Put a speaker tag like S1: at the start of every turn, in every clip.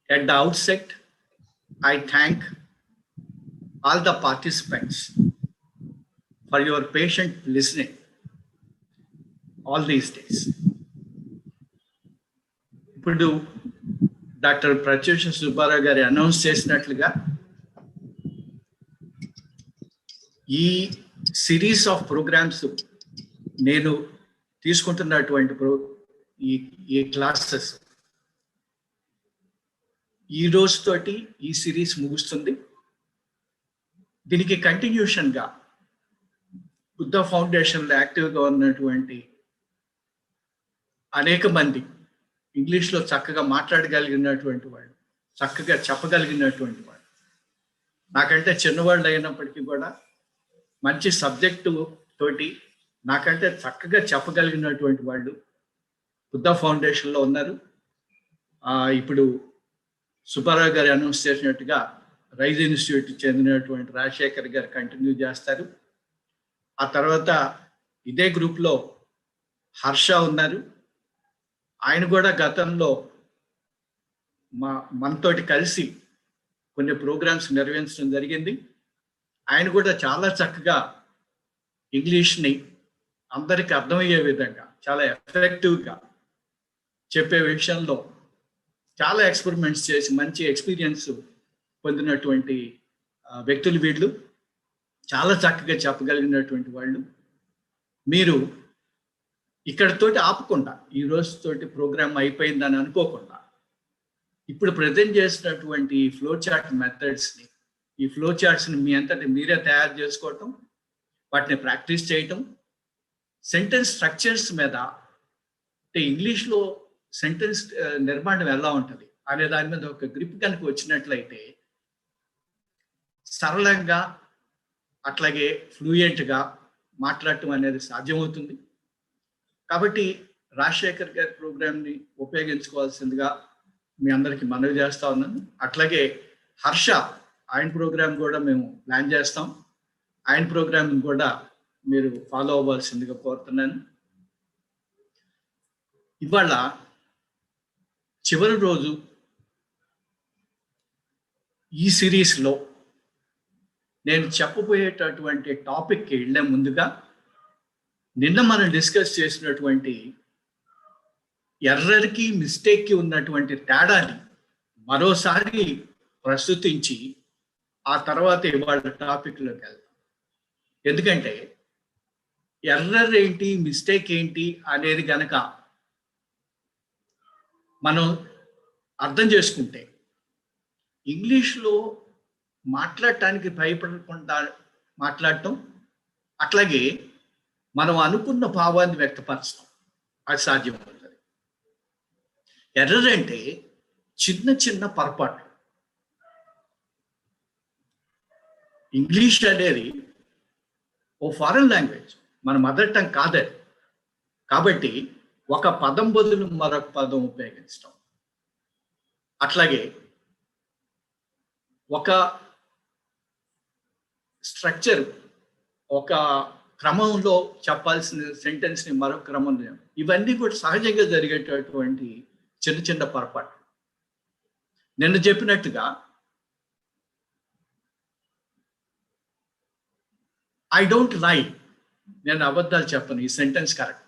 S1: At the outset, I thank all the participants for your patient listening all these days. ఇప్పుడు doctor Pratyusha Subbarao గారు announce చేసినట్లుగా ఈ series of programmes నేను తీసుకుంటున్నటువంటి ఈ క్లాసెస్ ఈ రోజుతోటి ఈ సిరీస్ ముగుస్తుంది. దీనికి కంటిన్యూషన్గా బుద్ధ ఫౌండేషన్లో యాక్టివ్గా ఉన్నటువంటి అనేక మంది ఇంగ్లీష్లో చక్కగా మాట్లాడగలిగినటువంటి వాళ్ళు, చక్కగా చెప్పగలిగినటువంటి వాళ్ళు, నాకంటే చిన్నవాళ్ళు అయినప్పటికీ కూడా మంచి సబ్జెక్టు తోటి నాకంటే చక్కగా చెప్పగలిగినటువంటి వాళ్ళు బుద్ధ ఫౌండేషన్లో ఉన్నారు. ఇప్పుడు సుబ్బారావు గారు అనౌన్స్ చేసినట్టుగా రైజ్ ఇన్స్టిట్యూట్కి చెందినటువంటి రాజశేఖర్ గారు కంటిన్యూ చేస్తారు. ఆ తర్వాత ఇదే గ్రూప్లో హర్ష ఉన్నారు. ఆయన కూడా గతంలో మనతోటి కలిసి కొన్ని ప్రోగ్రామ్స్ నిర్వహించడం జరిగింది. ఆయన కూడా చాలా చక్కగా ఇంగ్లీష్ని అందరికీ అర్థమయ్యే విధంగా చాలా ఎఫెక్టివ్గా చెప్పే విషయంలో చాలా ఎక్స్పెరిమెంట్స్ చేసి మంచి ఎక్స్పీరియన్స్ పొందినటువంటి వ్యక్తులు వీళ్ళు. చాలా చక్కగా చెప్పగలిగినటువంటి వాళ్ళు. మీరు ఇక్కడతోటి ఆపకుండా ఈ రోజుతోటి ప్రోగ్రామ్ అయిపోయిందని అనుకోకుండా ఇప్పుడు ప్రజెంట్ చేసినటువంటి ఫ్లో చార్ట్ మెథడ్స్ని, ఈ ఫ్లో చార్ట్స్ని మీ అంతటి మీరే తయారు చేసుకోవటం, వాటిని ప్రాక్టీస్ చేయటం, సెంటెన్స్ స్ట్రక్చర్స్ మీద అంటే ఇంగ్లీష్లో సెంటెన్స్ నిర్మాణం ఎలా ఉంటుంది అనే దాని మీద ఒక గ్రిప్ కనుక వచ్చినట్లయితే సరళంగా అట్లాగే ఫ్లూయెంట్గా మాట్లాడటం అనేది సాధ్యమవుతుంది. కాబట్టి రాజశేఖర్ గారి ప్రోగ్రామ్ని ఉపయోగించుకోవాల్సిందిగా మీ అందరికీ మనవి చేస్తా ఉన్నాను. అట్లాగే హర్ష ఆయన ప్రోగ్రామ్ కూడా మేము ప్లాన్ చేస్తాం. ఆయన ప్రోగ్రామ్ కూడా మీరు ఫాలో అవ్వాల్సిందిగా కోరుతున్నాను. ఇవాళ చివరి రోజు ఈ సిరీస్లో నేను చెప్పబోయేటటువంటి టాపిక్కి వెళ్ళే ముందుగా నిన్న మనం డిస్కస్ చేసినటువంటి ఎర్రర్కి మిస్టేక్కి ఉన్నటువంటి తేడాని మరోసారి ప్రస్తుతించి ఆ తర్వాత ఇవాళ టాపిక్లోకి వెళ్తాం. ఎందుకంటే ఎర్రర్ ఏంటి, మిస్టేక్ ఏంటి అనేది కనుక మనం అర్థం చేసుకుంటే ఇంగ్లీష్లో మాట్లాడటానికి భయపడకుండా మాట్లాడటం, అట్లాగే మనం అనుకున్న భావాన్ని వ్యక్తపరచడం అది సాధ్యమవుతుంది. ఎర్రర్ అంటే చిన్న చిన్న పొరపాటు. ఇంగ్లీష్ అనేది ఓ ఫారెన్ లాంగ్వేజ్, మన మదర్ టంగ్ కాదది. కాబట్టి ఒక పదం బదులు మరొక పదం ఉపయోగించడం, అట్లాగే ఒక స్ట్రక్చర్, ఒక క్రమంలో చెప్పాల్సిన సెంటెన్స్ని మరొక క్రమంలో, ఇవన్నీ కూడా సహజంగా జరిగేటటువంటి చిన్న చిన్న పొరపాటు. నిన్న చెప్పినట్టుగా ఐ డోంట్ లై, నేను అబద్ధాలు చెప్పను, ఈ సెంటెన్స్ కరెక్ట్.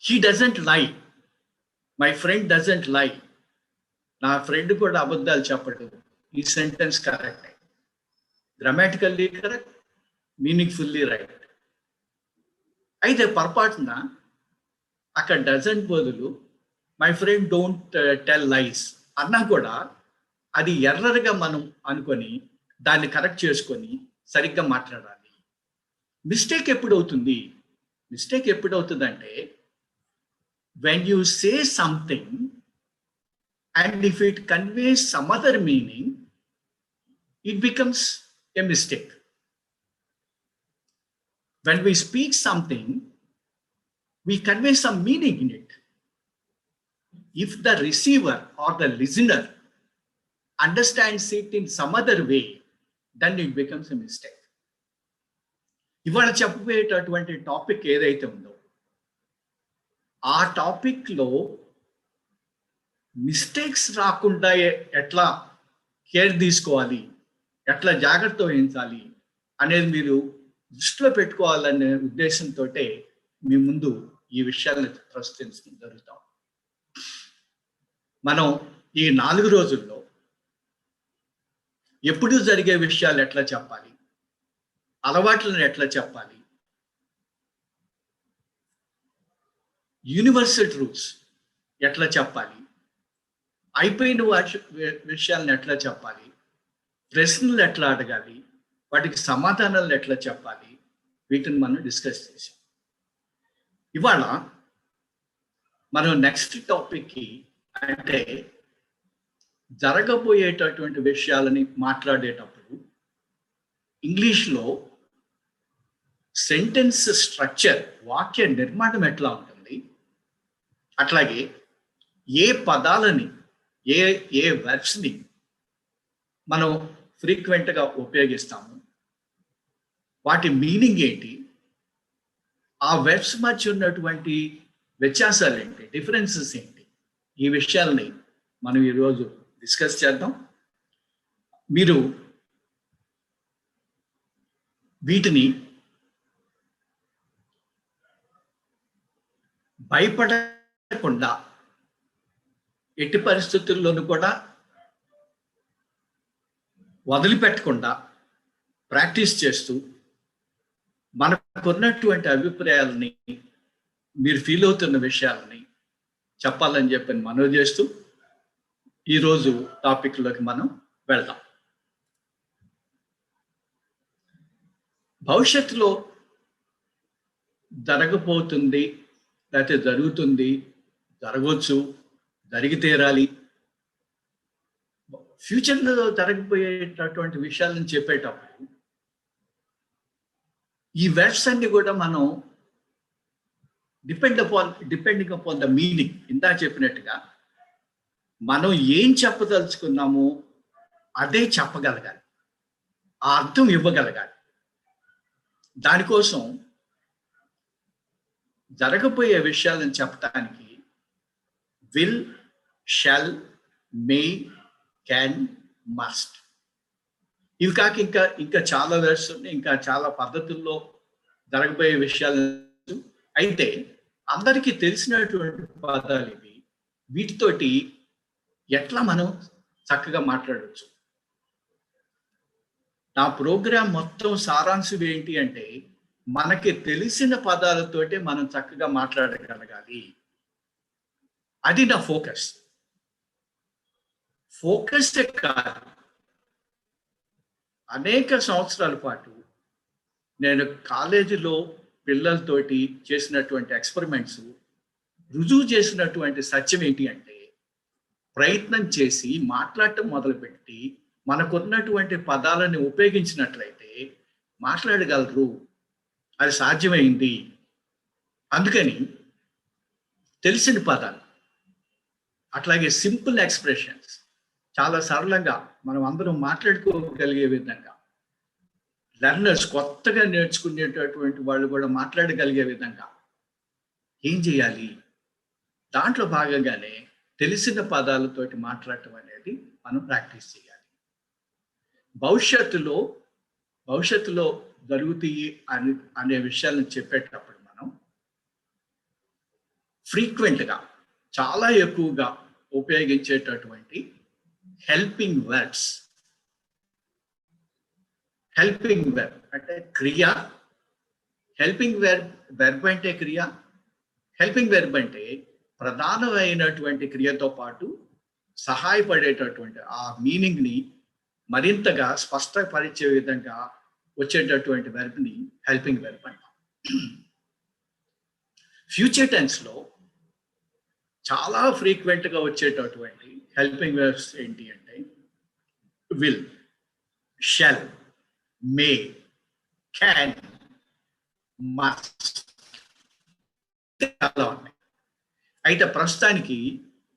S1: హీ డజంట్ లై, మై ఫ్రెండ్ డజంట్ లై, నా ఫ్రెండ్ కూడా అబద్ధాలు చెప్పడు, ఈ sentence correct. Grammatically correct, meaningfully right. అయితే పొరపాటున అక్కడ డజంట్ బదులు my friend don't tell lies అన్నా కూడా అది ఎర్రర్గా మనం అనుకొని దాన్ని కరెక్ట్ చేసుకొని సరిగ్గా మాట్లాడాలి. మిస్టేక్ ఎప్పుడు అవుతుంది? మిస్టేక్ ఎప్పుడు అవుతుందంటే when you say something and if it conveys some other meaning, it becomes a mistake. When we speak something, we convey some meaning in it. If the receiver or the listener understands it in some other way, then it becomes a mistake. ఇవాళ చెప్పబోయేటటువంటి topic ఏదైతే ఉందో ఆ టాపిక్లో mistakes రాకుండా ఎట్లా care తీసుకోవాలి, ఎట్లా జాగ్రత్త వహించాలి అనేది మీరు దృష్టిలో పెట్టుకోవాలనే ఉద్దేశంతో మీ ముందు ఈ విషయాలను ప్రస్తుతించడం జరుగుతాం. మనం ఈ 4 రోజుల్లో ఎప్పుడు జరిగే విషయాలు ఎట్లా చెప్పాలి, అలవాట్లను ఎట్లా చెప్పాలి, యూనివర్సల్ ట్రూత్స్ ఎట్లా చెప్పాలి, అయిపోయిన విషయాలను ఎట్లా చెప్పాలి, ప్రశ్నలు ఎట్లా అడగాలి, వాటికి సమాధానాలు ఎట్లా చెప్పాలి, వీటిని మనం డిస్కస్ చేసాం. ఇవాళ మనం నెక్స్ట్ టాపిక్కి అంటే జరగబోయేటటువంటి విషయాలని మాట్లాడేటప్పుడు ఇంగ్లీష్లో సెంటెన్స్ స్ట్రక్చర్, వాక్య నిర్మాణం ఎట్లా ఉంటుంది, అట్లాగే ఏ పదాలని ఏ వర్బ్స్ని మనం ఫ్రీక్వెంట్గా ఉపయోగిస్తాము, వాటి మీనింగ్ ఏంటి, ఆ వెబ్స్ మధ్య ఉన్నటువంటి వ్యత్యాసాలు ఏంటి, డిఫరెన్సెస్ ఏంటి, ఈ విషయాల్ని మనం ఈరోజు డిస్కస్ చేద్దాం. మీరు వీటిని భయపడకుండా ఎట్టి పరిస్థితుల్లోనూ కూడా వదిలిపెట్టకుండా ప్రాక్టీస్ చేస్తూ మనకున్నటువంటి అభిప్రాయాలని, మీరు ఫీల్ అవుతున్న విషయాలని చెప్పాలని చెప్పి మనవి చేస్తూ ఈరోజు టాపిక్లోకి మనం వెళ్దాం. భవిష్యత్తులో జరగబోతుంది, లేకపోతే జరుగుతుంది, జరగవచ్చు, జరిగి తీరాలి, ఫ్యూచర్లో జరగబోయేటటువంటి విషయాలను చెప్పేటప్పుడు ఈ వర్డ్స్ అన్ని కూడా మనం డిపెండింగ్ అపాన్ ద మీనింగ్, ఇందా చెప్పినట్టుగా మనం ఏం చెప్పదలుచుకున్నామో అదే చెప్పగలగాలి, ఆ అర్థం ఇవ్వగలగాలి. దానికోసం జరగబోయే విషయాలను చెప్పడానికి will, shall, May, can, must, ఇవి కాక ఇంకా చాలా వర్డ్స్ ఉన్నాయి, ఇంకా చాలా పద్ధతుల్లో జరగబోయే విషయాలు. అయితే అందరికీ తెలిసినటువంటి పదాలు ఇవి. వీటితోటి ఎట్లా మనం చక్కగా మాట్లాడవచ్చు. నా ప్రోగ్రాం మొత్తం సారాంశం ఏంటి అంటే, మనకి తెలిసిన పదాలతోటే మనం చక్కగా మాట్లాడగలగాలి. అది నా ఫోకస్ కాదు. అనేక సంవత్సరాల పాటు నేను కాలేజీలో పిల్లలతోటి చేసినటువంటి ఎక్స్పెరిమెంట్స్ రుజువు చేసినటువంటి సత్యం ఏంటి అంటే, ప్రయత్నం చేసి మాట్లాడటం మొదలుపెట్టి మనకున్నటువంటి పదాలను ఉపయోగించినట్లయితే మాట్లాడగలరు, అది సాధ్యమైంది. అందుకని తెలిసిన పదాలు, అట్లాగే సింపుల్ ఎక్స్ప్రెషన్స్ చాలా సరళంగా మనం అందరం మాట్లాడుకోగలిగే విధంగా, లెర్నర్స్ కొత్తగా నేర్చుకునేటటువంటి వాళ్ళు కూడా మాట్లాడగలిగే విధంగా ఏం చేయాలి, దాంట్లో భాగంగానే తెలిసిన పదాలతోటి మాట్లాడటం అనేది మనం ప్రాక్టీస్ చేయాలి. భవిష్యత్తులో జరుగుతాయి అనే విషయాలను చెప్పేటప్పుడు మనం ఫ్రీక్వెంట్గా, చాలా ఎక్కువగా ఉపయోగించేటటువంటి హెల్పింగ్ వర్బ్స్. హెల్పింగ్ వెర్బ్ అంటే క్రియ, హెల్పింగ్ వెర్బ్ అంటే క్రియ, హెల్పింగ్ వెర్బ్ అంటే ప్రధానమైనటువంటి క్రియతో పాటు సహాయపడేటటువంటి ఆ మీనింగ్ ని మరింతగా స్పష్టపరిచే విధంగా వచ్చేటటువంటి వెర్బ్ ని హెల్పింగ్ వెర్బ్ అంటాం. ఫ్యూచర్ టెన్స్ లో చాలా ఫ్రీక్వెంట్ గా వచ్చేటటువంటి హెల్పింగ్ వెర్బ్స్ ఏంటి అంటే will, shall, May, can, must చాలా ఉన్నాయి. అయితే ప్రస్తుతానికి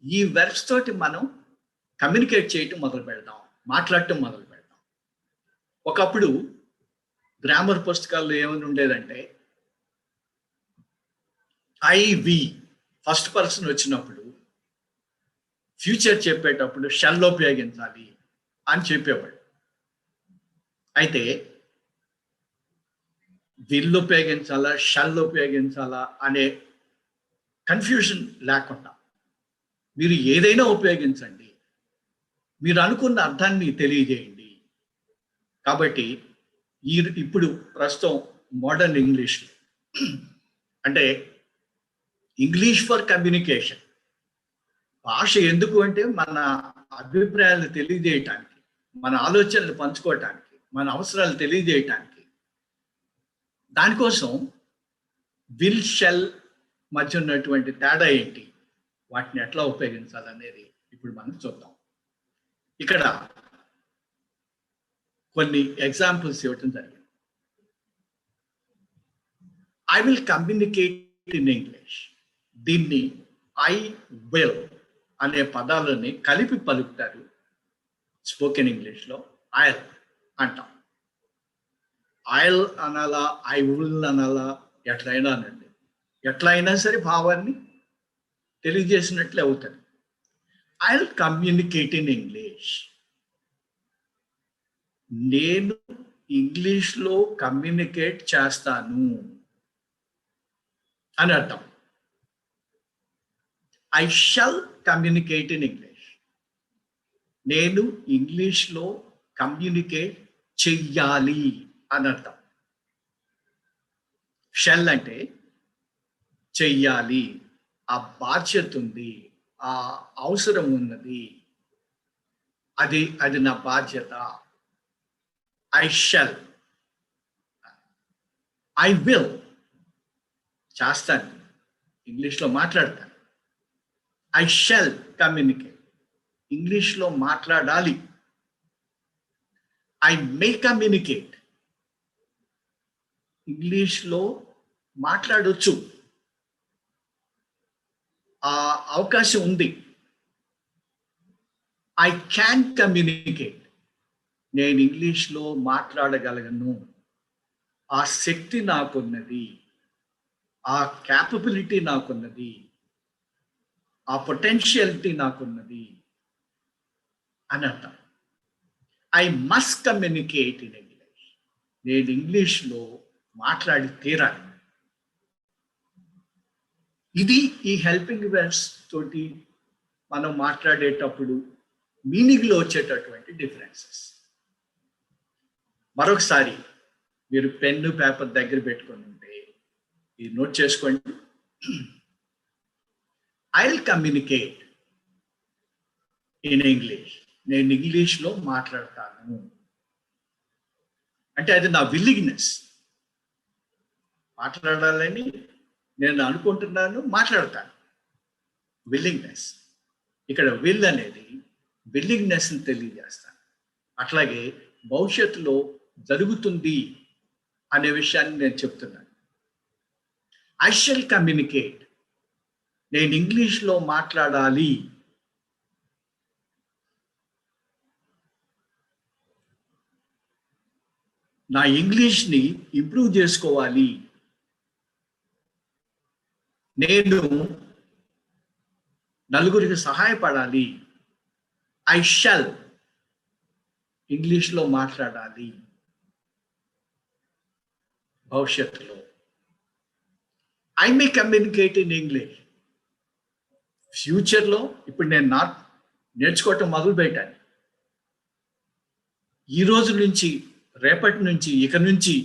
S1: ఈ వెర్బ్స్ తోటి మనం కమ్యూనికేట్ చేయటం మొదలు పెడదాం, మాట్లాడటం మొదలు పెడదాం. ఒకప్పుడు గ్రామర్ పుస్తకాల్లో ఏమని ఉండేదంటే ఐ, వి ఫస్ట్ పర్సన్ వచ్చినప్పుడు ఫ్యూచర్ చెప్పేటప్పుడు షల్ ఉపయోగించాలి అని చెప్పేవాడు. అయితే విల్ ఉపయోగించాలా షల్ ఉపయోగించాలా అనే కన్ఫ్యూజన్ లేకుండా మీరు ఏదైనా ఉపయోగించండి, మీరు అనుకున్న అర్థాన్ని తెలియజేయండి. కాబట్టి ఇప్పుడు ప్రస్తుతం మోడర్న్ ఇంగ్లీష్ అంటే ఇంగ్లీష్ ఫర్ కమ్యూనికేషన్. భాష ఎందుకు అంటే మన అభిప్రాయాలు తెలియజేయటానికి, మన ఆలోచనలు పంచుకోవటానికి, మన అవసరాలు తెలియజేయటానికి. దానికోసం విల్ షెల్ మధ్య ఉన్నటువంటి తేడా ఏంటి, వాటిని ఎట్లా ఉపయోగించాలనేది ఇప్పుడు మనం చూద్దాం. ఇక్కడ కొన్ని ఎగ్జాంపుల్స్ ఇవ్వటం జరిగింది. I will communicate in English. దీన్ని ఐ విల్ అనే పదాలని కలిపి పలుకుతారు స్పోకెన్ ఇంగ్లీష్లో. ఐల్ అంటాం. ఐల్ అనాలా, ఐ విల్ అనాలా, ఎట్లయినా అనండి. ఎట్లయినా సరే భావాన్ని తెలియజేసినట్లే అవుతుంది. I will communicate in English. నేను ఇంగ్లీష్లో కమ్యూనికేట్ చేస్తాను అని అర్థం. I shall communicate in English. నేను ఇంగ్లీష్లో కమ్యూనికేట్ చెయ్యాలి అని అర్థం. షల్ అంటే చెయ్యాలి, ఆ బాధ్యత ఉంది, ఆ అవసరం ఉన్నది, అది నా బాధ్యత. I shall. ఐ విల్ చేస్తాను, ఇంగ్లీష్లో మాట్లాడతాను. ఐ షల్ కమ్యూనికేట్, ఇంగ్లీష్లో మాట్లాడాలి. ఐ మే కమ్యూనికేట్, ఇంగ్లీష్లో మాట్లాడొచ్చు, ఆ అవకాశం ఉంది. ఐ క్యాన్ కమ్యూనికేట్, నేను ఇంగ్లీష్లో మాట్లాడగలను, ఆ శక్తి నాకున్నది, ఆ క్యాపబిలిటీ నాకున్నది, ఆ పొటెన్షియాలిటీ నాకున్నది అని అర్థం. I must communicate in English. నేను ఇంగ్లీష్లో మాట్లాడి తీరాలి. ఇది ఈ హెల్పింగ్ వర్బ్స్ తోటి మనం మాట్లాడేటప్పుడు మీనింగ్లో వచ్చేటటువంటి డిఫరెన్సెస్. మరొకసారి మీరు పెన్ను పేపర్ దగ్గర పెట్టుకొని ఉంటే ఇది నోట్ చేసుకోండి. I will communicate in English. నేను ఇంగ్లీష్లో మాట్లాడతాను అంటే అది నా విల్లింగ్నెస్. మాట్లాడాలని నేను అనుకుంటున్నాను, మాట్లాడతాను. విల్లింగ్నెస్. ఇక్కడ విల్ అనేది విల్లింగ్నెస్ని తెలియజేస్తాను. అట్లాగే భవిష్యత్తులో జరుగుతుంది అనే విషయాన్ని నేను చెప్తున్నాను. ఐ షల్ కమ్యూనికేట్, నేను ఇంగ్లీష్లో మాట్లాడాలి. నా ఇంగ్లీష్ని ఇంప్రూవ్ చేసుకోవాలి. నేను నలుగురికి సహాయపడాలి. ఐ షల్ ఇంగ్లీష్లో మాట్లాడాలి భవిష్యత్తులో. I may communicate in English. ఫ్యూచర్లో ఇప్పుడు నేను నేర్చుకోవటం మొదలు పెట్టాను. ఈ రోజు నుంచి, రేపటి నుంచి, ఇక నుంచి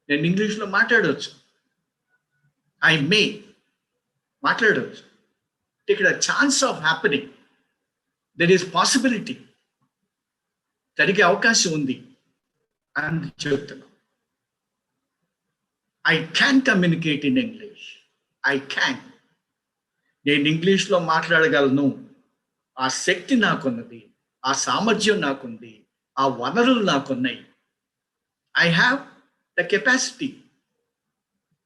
S1: నేను ఇంగ్లీష్లో మాట్లాడవచ్చు. ఐ మే మాట్లాడవచ్చు. ఇక్కడ chance of happening, there is possibility, జరిగే అవకాశం ఉంది అని చెప్తున్నాం. I can communicate in English. I can, నేను ఇంగ్లీష్లో మాట్లాడగలను, ఆ శక్తి నాకున్నది, ఆ సామర్థ్యం నాకుంది, ఆ వనరులు నాకున్నాయి. I have the capacity,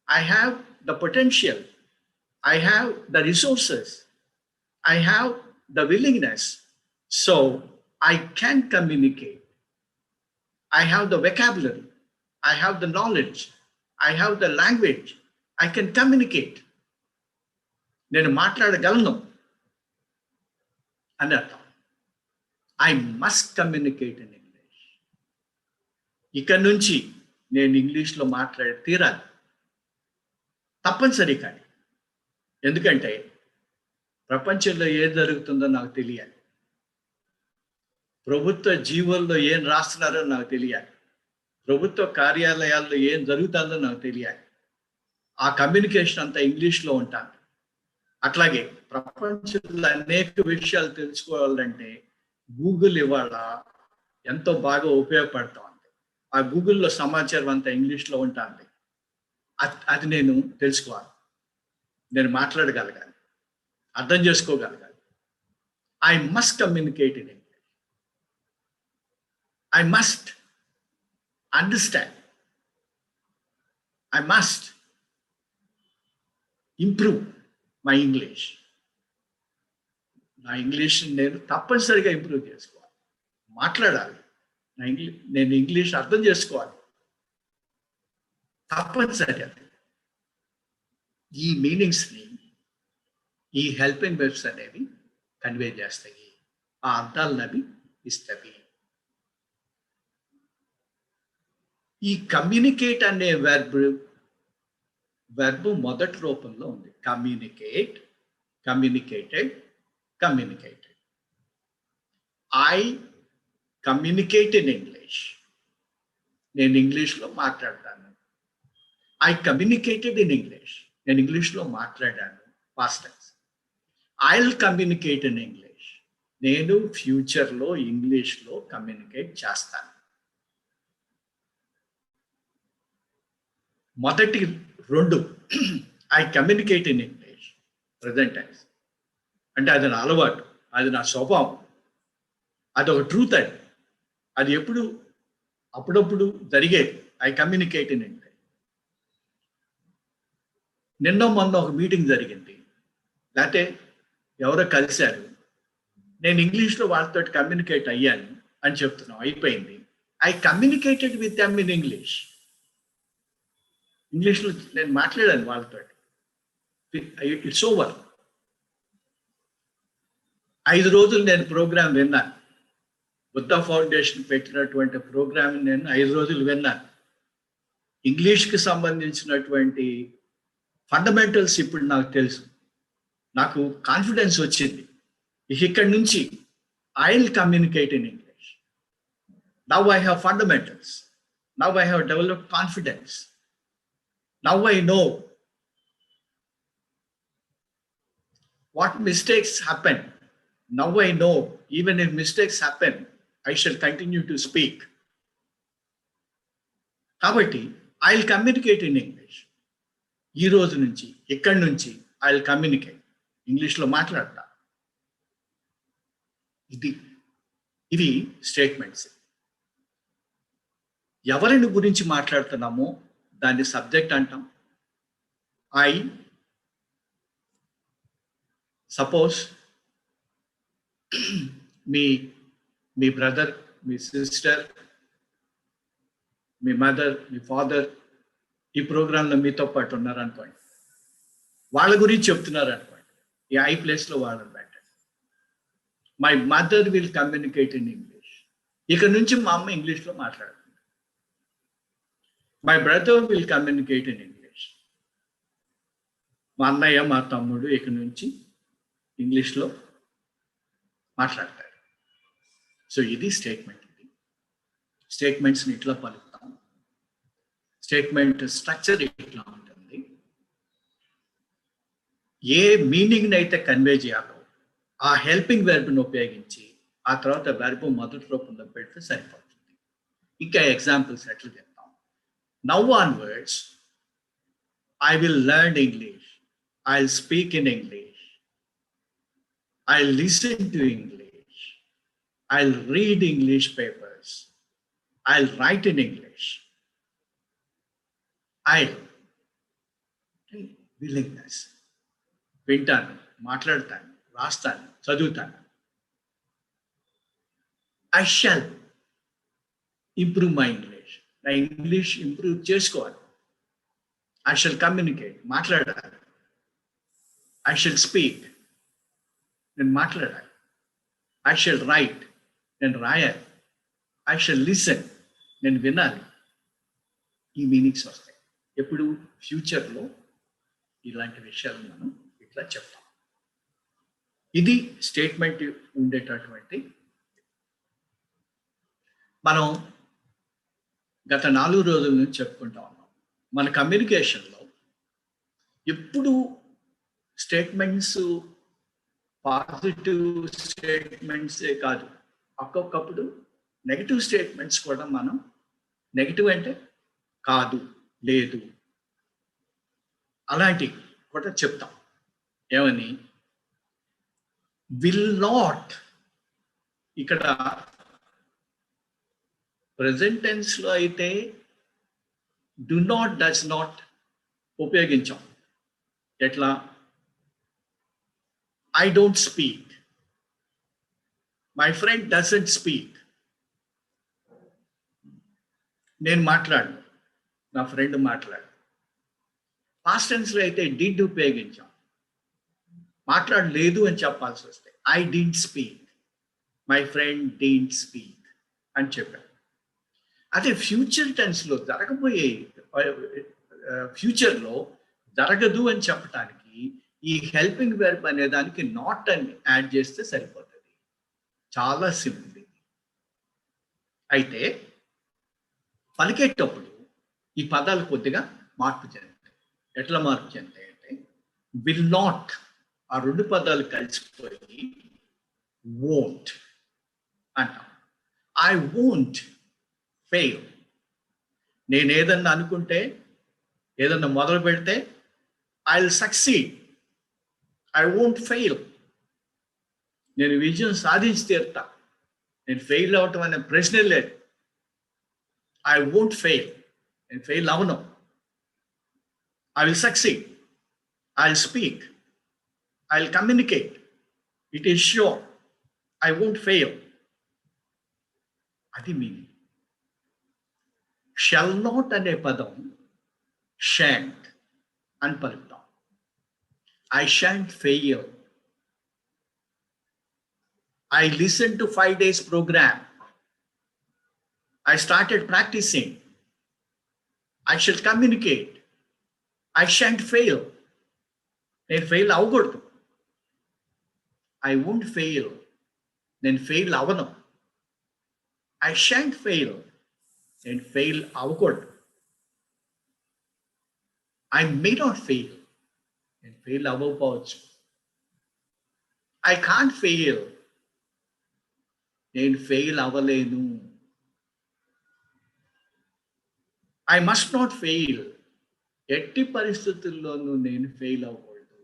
S1: I have the potential, I have the resources, I have the willingness, so I can communicate. I have the vocabulary, I have the knowledge, I have the language, I can communicate. నేను మాట్లాడగలను అని అర్థం. I must communicate in English. ఇక నుంచి నేను ఇంగ్లీష్లో మాట్లాడి తీరాలి, తప్పనిసరి. కానీ ఎందుకంటే ప్రపంచంలో ఏం జరుగుతుందో నాకు తెలియాలి, ప్రభుత్వ జీవోల్లో ఏం రాస్తున్నారో నాకు తెలియాలి, ప్రభుత్వ కార్యాలయాల్లో ఏం జరుగుతుందో నాకు తెలియాలి. ఆ కమ్యూనికేషన్ అంతా ఇంగ్లీష్లో ఉంటాను. అట్లాగే ప్రపంచంలో అనేక విషయాలు తెలుసుకోవాలంటే గూగుల్ ఇవాళ ఎంతో బాగా ఉపయోగపడతా ఉంది. ఆ గూగుల్లో సమాచారం అంతా ఇంగ్లీష్లో ఉంటుంది. అది నేను తెలుసుకోవాలి, నేను మాట్లాడగలగాలి, అర్థం చేసుకోగలగాలి. I must communicate in English. I must understand. I must improve my English. నా ఇంగ్లీష్ నేను తప్పనిసరిగా ఇంప్రూవ్ చేసుకోవాలి, మాట్లాడాలి. నేను ఇంగ్లీష్ అర్థం చేసుకోవాలి, తప్పనిసరిగా. ఈ మీనింగ్స్ని ఈ హెల్పింగ్ వెబ్స్ అనేవి కన్వే చేస్తాయి, ఆ అర్థాలను అవి ఇస్తాయి. ఈ కమ్యూనికేట్ అనే వెర్బ్ మొదటి రూపంలో ఉంది. Communicate, communicated, communicated. I communicate in English. నేను ఇంగ్లీష్లో మాట్లాడతాను. I communicated in English. నేను ఇంగ్లీష్లో మాట్లాడాను, past tense. I will communicate in English. నేను ఫ్యూచర్లో ఇంగ్లీష్లో కమ్యూనికేట్ చేస్తాను. మొదటి రెండు I communicate in English present tense అంటే అది నా అలవాటు, అది నా స్వభావం, అది ఒక ట్రూత్. అది అప్పుడప్పుడు జరిగేది. I communicate in English. నిన్న మొన్న ఒక మీటింగ్ జరిగింది, లేకపోతే ఎవరో కలిశారు, నేను ఇంగ్లీష్లో వాళ్ళతో కమ్యూనికేట్ అయ్యాను అని చెప్తున్నాం, అయిపోయింది. I communicated with them in English. ఇంగ్లీష్లో నేను మాట్లాడాను వాళ్ళతో. It's over. 5 రోజులు నేను ప్రోగ్రాం విన్నాను. బుద్ధ ఫౌండేషన్ పెట్టినటువంటి ప్రోగ్రామ్ నేను 5 రోజులు విన్నాను. ఇంగ్లీష్కి సంబంధించినటువంటి ఫండమెంటల్స్ ఇప్పుడు నాకు తెలుసు. నాకు కాన్ఫిడెన్స్ వచ్చింది. ఇక్కడి నుంచి I will communicate in English. Now I have fundamentals. Now I have developed confidence. Now I know what mistakes happen. Now I know even if mistakes happen, I shall continue to speak. Kabatti, I'll communicate in English. ఈ రోజు నుంచి, ఇక్కడి నుంచి I'll communicate. ఇంగ్లీష్లో మాట్లాడతా. ఇవి statements. ఎవరిని గురించి మాట్లాడుతున్నామో దాన్ని సబ్జెక్ట్ అంటాం. I suppose me brother, me sister, me mother, me father ఈ ప్రోగ్రాంలో మీతో పాటు ఉన్నారనుకోండి, వాళ్ళ గురించి చెప్తున్నారు అనుకోండి, ఈ ఐ ప్లేస్లో వాళ్ళని పెట్టండి. My mother will communicate in English. ఇక నుంచి మా అమ్మ ఇంగ్లీష్లో మాట్లాడుతుంది. My brother will communicate in English. మా అన్నయ్య, మా తమ్ముడు ఇక నుంచి ఇంగ్లీష్లో మాట్లాడతారు. సో ఇది స్టేట్మెంట్. ఇది స్టేట్మెంట్స్ని ఇట్లా పలుకుతాం. స్టేట్మెంట్ స్ట్రక్చర్ ఇట్లా ఉంటుంది. ఏ మీనింగ్ని అయితే కన్వే చేయాలో ఆ హెల్పింగ్ వెర్బ్ని ఉపయోగించి ఆ తర్వాత వెర్బ్ మొదటి రూపంలో పెడితే సరిపోతుంది. ఇంకా ఎగ్జాంపుల్స్ ఎట్లా చెప్తాం. Now onwards, I will learn English. I'll speak in English. I'll listen to English. I'll read English papers. I'll write in English. I'll. Willingness. వింటాను, మాట్లాడతాను, రాస్తాను, చదువుతాను. I shall improve my English. నా ఇంగ్లీష్ ఇంప్రూవ్ చేసుకోవాలి. I shall communicate, మాట్లాడాలి. I shall speak, నేను మాట్లాడాలి. I shall right, నేను రాయాలి. ఐ షల్ లిసన్, నేను వినాలి. ఈ మీనింగ్స్ వస్తాయి. ఎప్పుడు ఫ్యూచర్లో ఇలాంటి విషయాలు మనం ఇట్లా చెప్తాం. ఇది స్టేట్మెంట్ ఉండేటటువంటి. మనం గత 4 రోజుల నుంచి చెప్పుకుంటా ఉన్నాం. మన కమ్యూనికేషన్లో ఎప్పుడు స్టేట్మెంట్స్ పాజిటివ్ స్టేట్మెంట్సే కాదు, ఒక్కొక్కప్పుడు నెగిటివ్ స్టేట్మెంట్స్ కూడా మనం, నెగిటివ్ అంటే కాదు, లేదు, అలాంటివి కూడా చెప్తాం. ఏమని? విల్ నాట్, ఇక్కడ ప్రెజెంట్ టెన్స్లో అయితే డు నాట్, డస్ నాట్ ఉపయోగించాం. ఎట్లా? I don't speak, my friend doesn't speak. నేను మాట్లాడు, నా ఫ్రెండ్ మాట్లాడు. పాస్ట్ టెన్స్లో అయితే డిడ్ ఉపయోగించాం. మాట్లాడలేదు అని చెప్పాల్సి వస్తే I didn't speak, my friend didn't speak అని చెప్పాను. అదే ఫ్యూచర్ టెన్స్లో జరగబోయే, ఫ్యూచర్లో జరగదు అని చెప్పడానికి ఈ హెల్పింగ్ వెర్బ్ అనే దానికి నాట్ అని యాడ్ చేస్తే సరిపోతుంది. చాలా సింపుల్. అయితే పలికేటప్పుడు ఈ పదాలు కొద్దిగా మార్పు చెందుతాయి. ఎట్లా మార్పు చెందుతాయి అంటే, విల్ నాట్, ఆ 2 పదాలు కలిసిపోయి వోంట్ అంటాం. I won't fail. నేను ఏదన్నా అనుకుంటే, ఏదన్నా మొదలు పెడితే I will succeed, I won't fail. నేను విజయం సాధించి తీరుతా, నేను ఫెయిల్ అవటం అనే ప్రశ్నే లేదు. ఐ వోంట్ ఫెయిల్, నేను ఫెయిల్ అవను. I will succeed, I will speak, I will communicate, it is sure, I won't fail. అది మీనింగ్. షల్ నాట్ అనే పదం షాంట్ అని పలుకుతాం. I shan't fail. I listened to 5 days program. I started practicing. I shall communicate. I shan't fail. నేను fail అవ్వకూడదు. I won't fail. నేను fail అవ్వను. I shan't fail. నేను ఫెయిల్ అవ్వకూడదు. I may not fail. నేను fail అవ్వకపోవచ్చు. I can't fail. నేను fail అవ్వలేను. I must not fail. ఎట్టి పరిస్థితుల్లోనూ నేను ఫెయిల్ అవ్వకూడదు.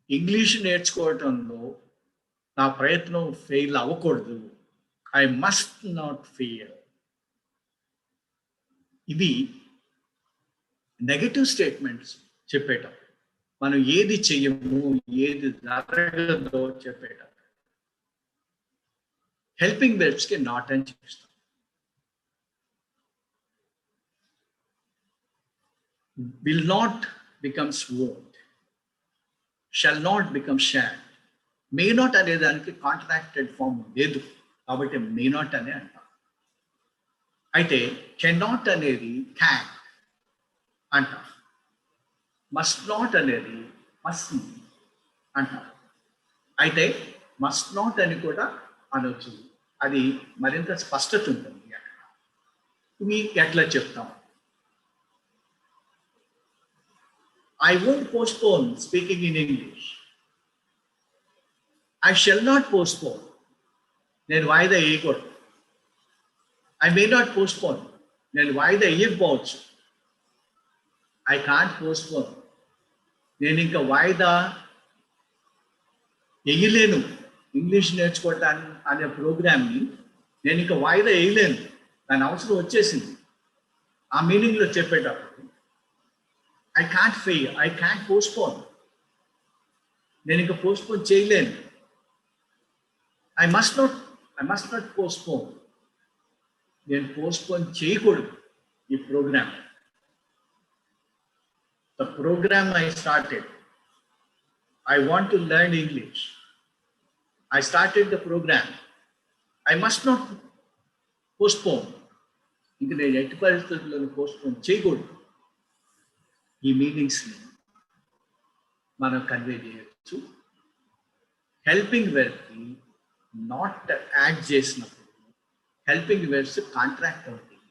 S1: ఇంగ్లీష్ నేర్చుకోవటంలో నా ప్రయత్నం ఫెయిల్ అవ్వకూడదు. I must not fail. ఇవి నెగటివ్ స్టేట్మెంట్స్ చెప్పేటప్పుడు, మనం ఏది చెయ్యము, ఏది జరగదో చెప్పేటప్పుడు హెల్పింగ్ వెర్బ్స్కి నాట్ అని చేస్తాం. Will not becomes won't, shall not become shall. May not అనే దానికి కాంట్రాక్టెడ్ ఫామ్ లేదు కాబట్టి మే నాట్ అనే అంటాం. అయితే కెన్ నాట్ అనేది క్యాన్ అంటాం. మస్ట్ నాట్ అనేది మస్ట్ అంటాం. అయితే మస్ట్ నాట్ అని కూడా అనొచ్చు. అది మరింత స్పష్టత ఉంటుంది. ఇవి ఎట్లా చెప్తాం? I won't postpone speaking in English. I shall not postpone. నేను వాయిదా వేయకూడదు. I may not postpone. నేను వాయిదా వేయకపోవచ్చు. I can't postpone. నేను ఇంకా వాయిదా వేయలేను. ఇంగ్లీష్ నేర్చుకోవటానికి అనే ప్రోగ్రామ్ని నేను ఇంకా వాయిదా వేయలేను, దాని అవసరం వచ్చేసింది. ఆ మీనింగ్లో చెప్పేటప్పుడు I can't fail, I can't postpone. నేను ఇంకా పోస్ట్పోన్ చేయలేను. I must not postpone. నేను పోస్ట్పోన్ చేయకూడదు ఈ programme. The program I started, I want to learn English. I started the program. I must not postpone. ఇంక నేను ఎట్టి పరిస్థితుల్లో పోస్ట్పోన్ చేయకూడదు. ఈ మీనింగ్స్ని మనం కన్వే చేయొచ్చు. హెల్పింగ్ వెర్బ్కి నాట్ యాడ్ చేసినప్పుడు హెల్పింగ్ వెర్బ్స్ కాంట్రాక్ట్ అవుతాయి.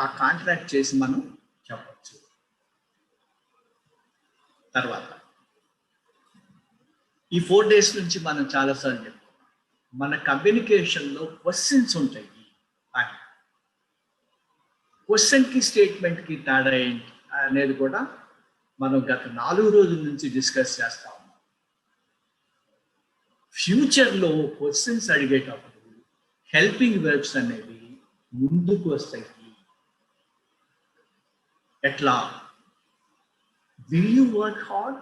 S1: ఆ కాంట్రాక్ట్ చేసి మనం చెప్పచ్చు. తర్వాత ఈ 4 days నుంచి మనం చాలాసార్లు చెప్పుకున్నాం, మన కమ్యూనికేషన్లో క్వశ్చన్స్ ఉంటాయి అని. క్వశ్చన్కి స్టేట్మెంట్కి తేడా ఏంటి అనేది కూడా మనం గత 4 రోజుల నుంచి డిస్కస్ చేస్తా ఉన్నాం. ఫ్యూచర్లో క్వశ్చన్స్ అడిగేటప్పుడు హెల్పింగ్ వెర్బ్స్ అనేవి ముందుకు వస్తాయి. ఎట్లా? Will you work hard?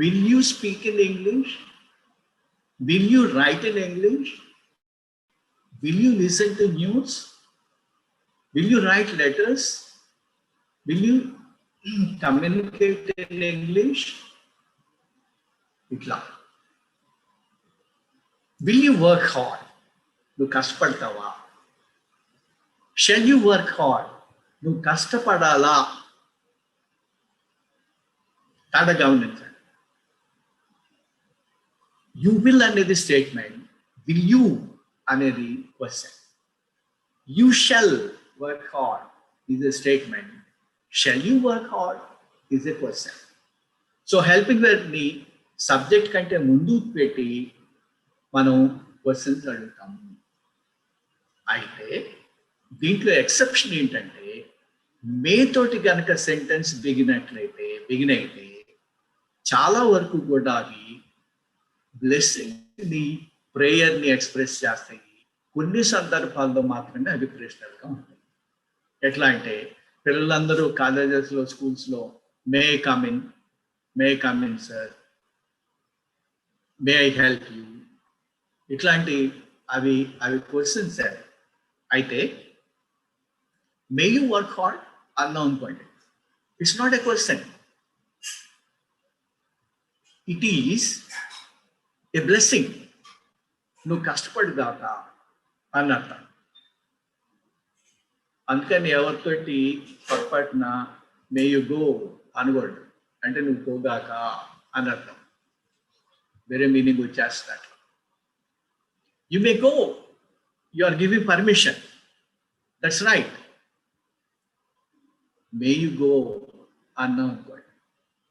S1: Will you speak in English? Will you write in English? Will you listen to news? Will you write letters? Will you communicate in English? Itla. Will you work hard? Nu kashtapadtava. Shall you work hard? Nu kashtapadala. Tada gavaninchandi. You will అనేది statement, will you అనేది question. You shall work hard is a statement. Shall you work hard is a question. So helping verb-ని subject కంటే ముందు పెట్టి మనం questions అడుగుతాము. అయితే దీంట్లో ఎక్సెప్షన్ ఏంటంటే, మే తోటి కనుక సెంటెన్స్ బిగిన్ అయితే చాలా వరకు కూడా అవి బ్లెస్సింగ్ని, ప్రేయర్ని ఎక్స్ప్రెస్ చేస్తాయి. కొన్ని సందర్భాల్లో మాత్రమే అవి ప్రశ్నలుగా ఉంటాయి. ఎట్లా అంటే, పిల్లలందరూ కాలేజెస్లో, స్కూల్స్లో may come in sir, may I help you, ఇట్లాంటి అవి క్వశ్చన్స్. అయితే మే యూ వర్క్ హార్డ్ అన్నాం అనుకోండి, it's not a question, it is a blessing. నువ్వు కష్టపడిదాక అన్నర్థం. అందుకని ఎవరితోటి పొరపాటున మే యు గో అనకూడదు, అంటే నువ్వు పోగాక అనర్థం. వేరే మీనింగ్ వచ్చేస్తాడు. You may go, you are giving permission, that's right. May you go అన్నాం అనుకోండి,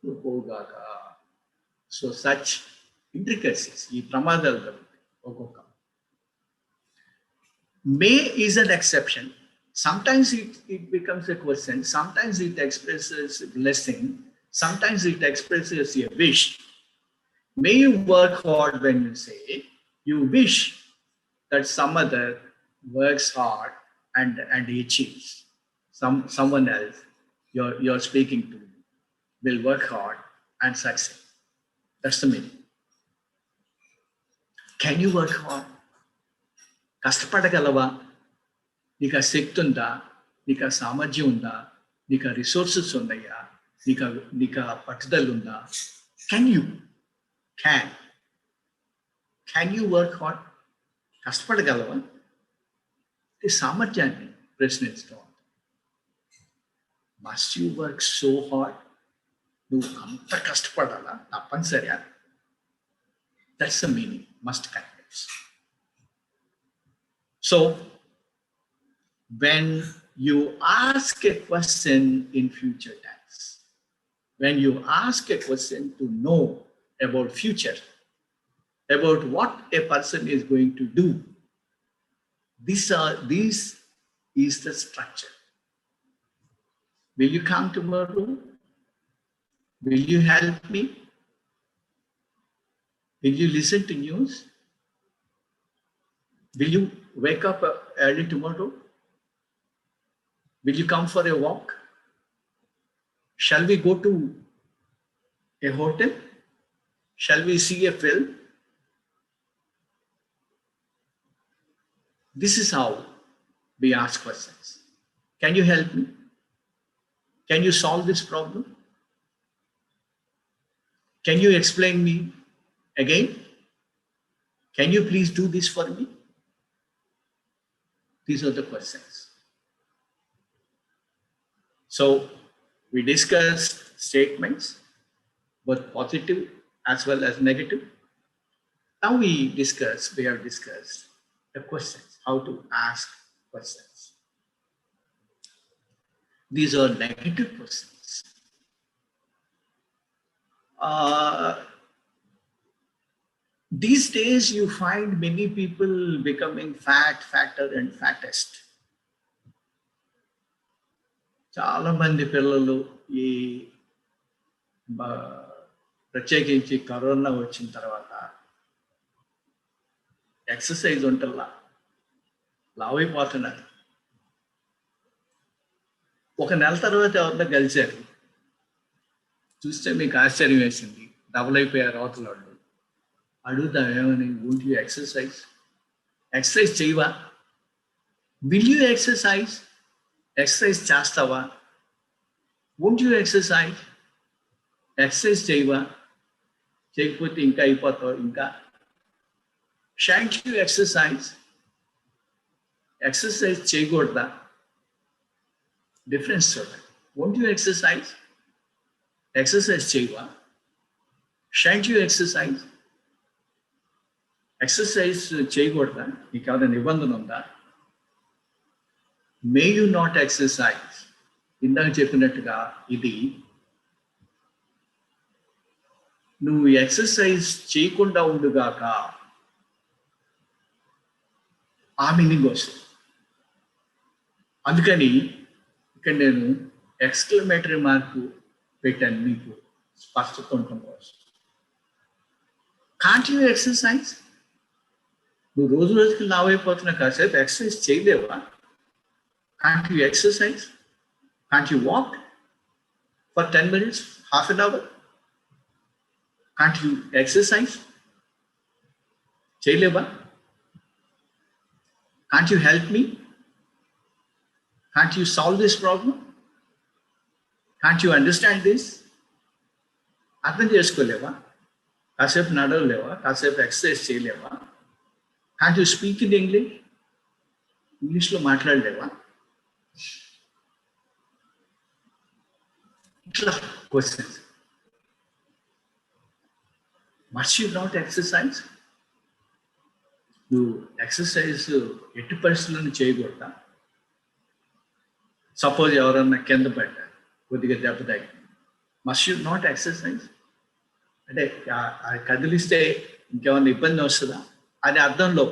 S1: నువ్వు పోగాక. సో సచ్ ఇంట్రికసీస్, ఈ ప్రమాదాలు జరుగుతాయి ఒక్కొక్క. May is an exception. Sometimes it becomes a question, sometimes it expresses blessing, sometimes it expresses a wish. May you work hard when you say you wish that some other works hard and achieves. Someone else you're speaking to will work hard and succeed. That's the meaning. Can you work hard? కష్టపడగలవా? నీకు ఆ శక్తి ఉందా? నీకు ఆ సామర్థ్యం ఉందా? నీకు ఆ resources ఉన్నాయా? నీకు ఆ పట్టుదల ఉందా? Can you work hard? కష్టపడగలవా? ఈ సామర్థ్యాన్ని ప్రశ్నించడం. Must you work so hard? నువ్వు అంత కష్టపడాలా? తప్పనిసరిగా. That's the meaning, must convince. So when you ask a question in future tense, when you ask a question to know about future, about what a person is going to do, this is the structure. Will you come tomorrow? Will you help me? Will you listen to news? Will you wake up early tomorrow? Will you come for a walk? Shall we go to a hotel? Shall we see a film? This is how we ask questions. Can you help me? Can you solve this problem? Can you explain me again? Can you please do this for me? These are the questions. So we discussed statements, both positive as well as negative. Now we have discussed the questions, how to ask questions. These are negative questions. These days you find many people becoming fat, fatter and fattest. చాలా మంది పిల్లలు ఈ ప్రత్యేకించి corona వచ్చిన తర్వాత exercise ఉంటల్లా లావైపోతున్నారు. ఒక నెల తర్వాత ఎవరితో కలిశారు, చూస్తే మీకు ఆశ్చర్యం వేసింది, డబుల్ అయిపోయారు అవతల వాళ్ళు. అడుగుతాం ఏమని, వోంట్ యూ ఎక్సర్సైజ్? ఎక్సర్సైజ్ చేయవా? Will you exercise? ఎక్సర్సైజ్ చేస్తావా? Won't you exercise? ఎక్సర్సైజ్ చేయవా? చేయకపోతే ఇంకా అయిపోతావు. ఇంకా షాంట్ యూ ఎక్సర్సైజ్? ఎక్సర్సైజ్ చేయకూడదా? డిఫరెన్స్ చూడండి. Won't you exercise? ఎక్సర్సైజ్ చేయవా? Shan't you exercise? ఎక్సర్సైజ్ చేయకూడదా? నీకు ఏమైనా నిబంధన ఉందా? May you not exercise. ఇందాక చెప్పినట్టుగా ఇది నువ్వు ఎక్సర్సైజ్ చేయకుండా ఉండుగాక, ఆ మీనింగ్ వస్తుంది. అందుకని ఇక్కడ నేను ఎక్స్క్లమేటరీ మార్కు పెట్టాను, మీకు స్పష్టత ఉండటం కోసం. Can't you exercise? నువ్వు రోజు రోజుకి లావైపోతున్నా, కాసేపు ఎక్సర్సైజ్ చేయలేవా? Can't you exercise? Can't you walk for 10 minutes, half an hour? Can't you exercise? చేయలేవా? Can't you help me? Can't you solve this problem? Can't you understand this? అర్థం చేసుకోలేవా? కాసేపు నడవలేవా? కాసేపు ఎక్సర్సైజ్ చేయలేవా? Can't you speak in English? ఇంగ్లీష్లో మాట్లాడలేవా? ఇట్లా questions. Must you not exercise? నువ్వు ఎక్సర్సైజ్ ఎట్టి పరిస్థితులను చేయకూడదా? సపోజ్ ఎవరన్నా కింద పడ్డారు, కొద్దిగా దెబ్బ తగ్గి, మస్ట్ యూ నాట్ ఎక్సర్సైజ్? అంటే కదిలిస్తే ఇంకేమన్నా ఇబ్బంది వస్తుందా అనే అర్థంలో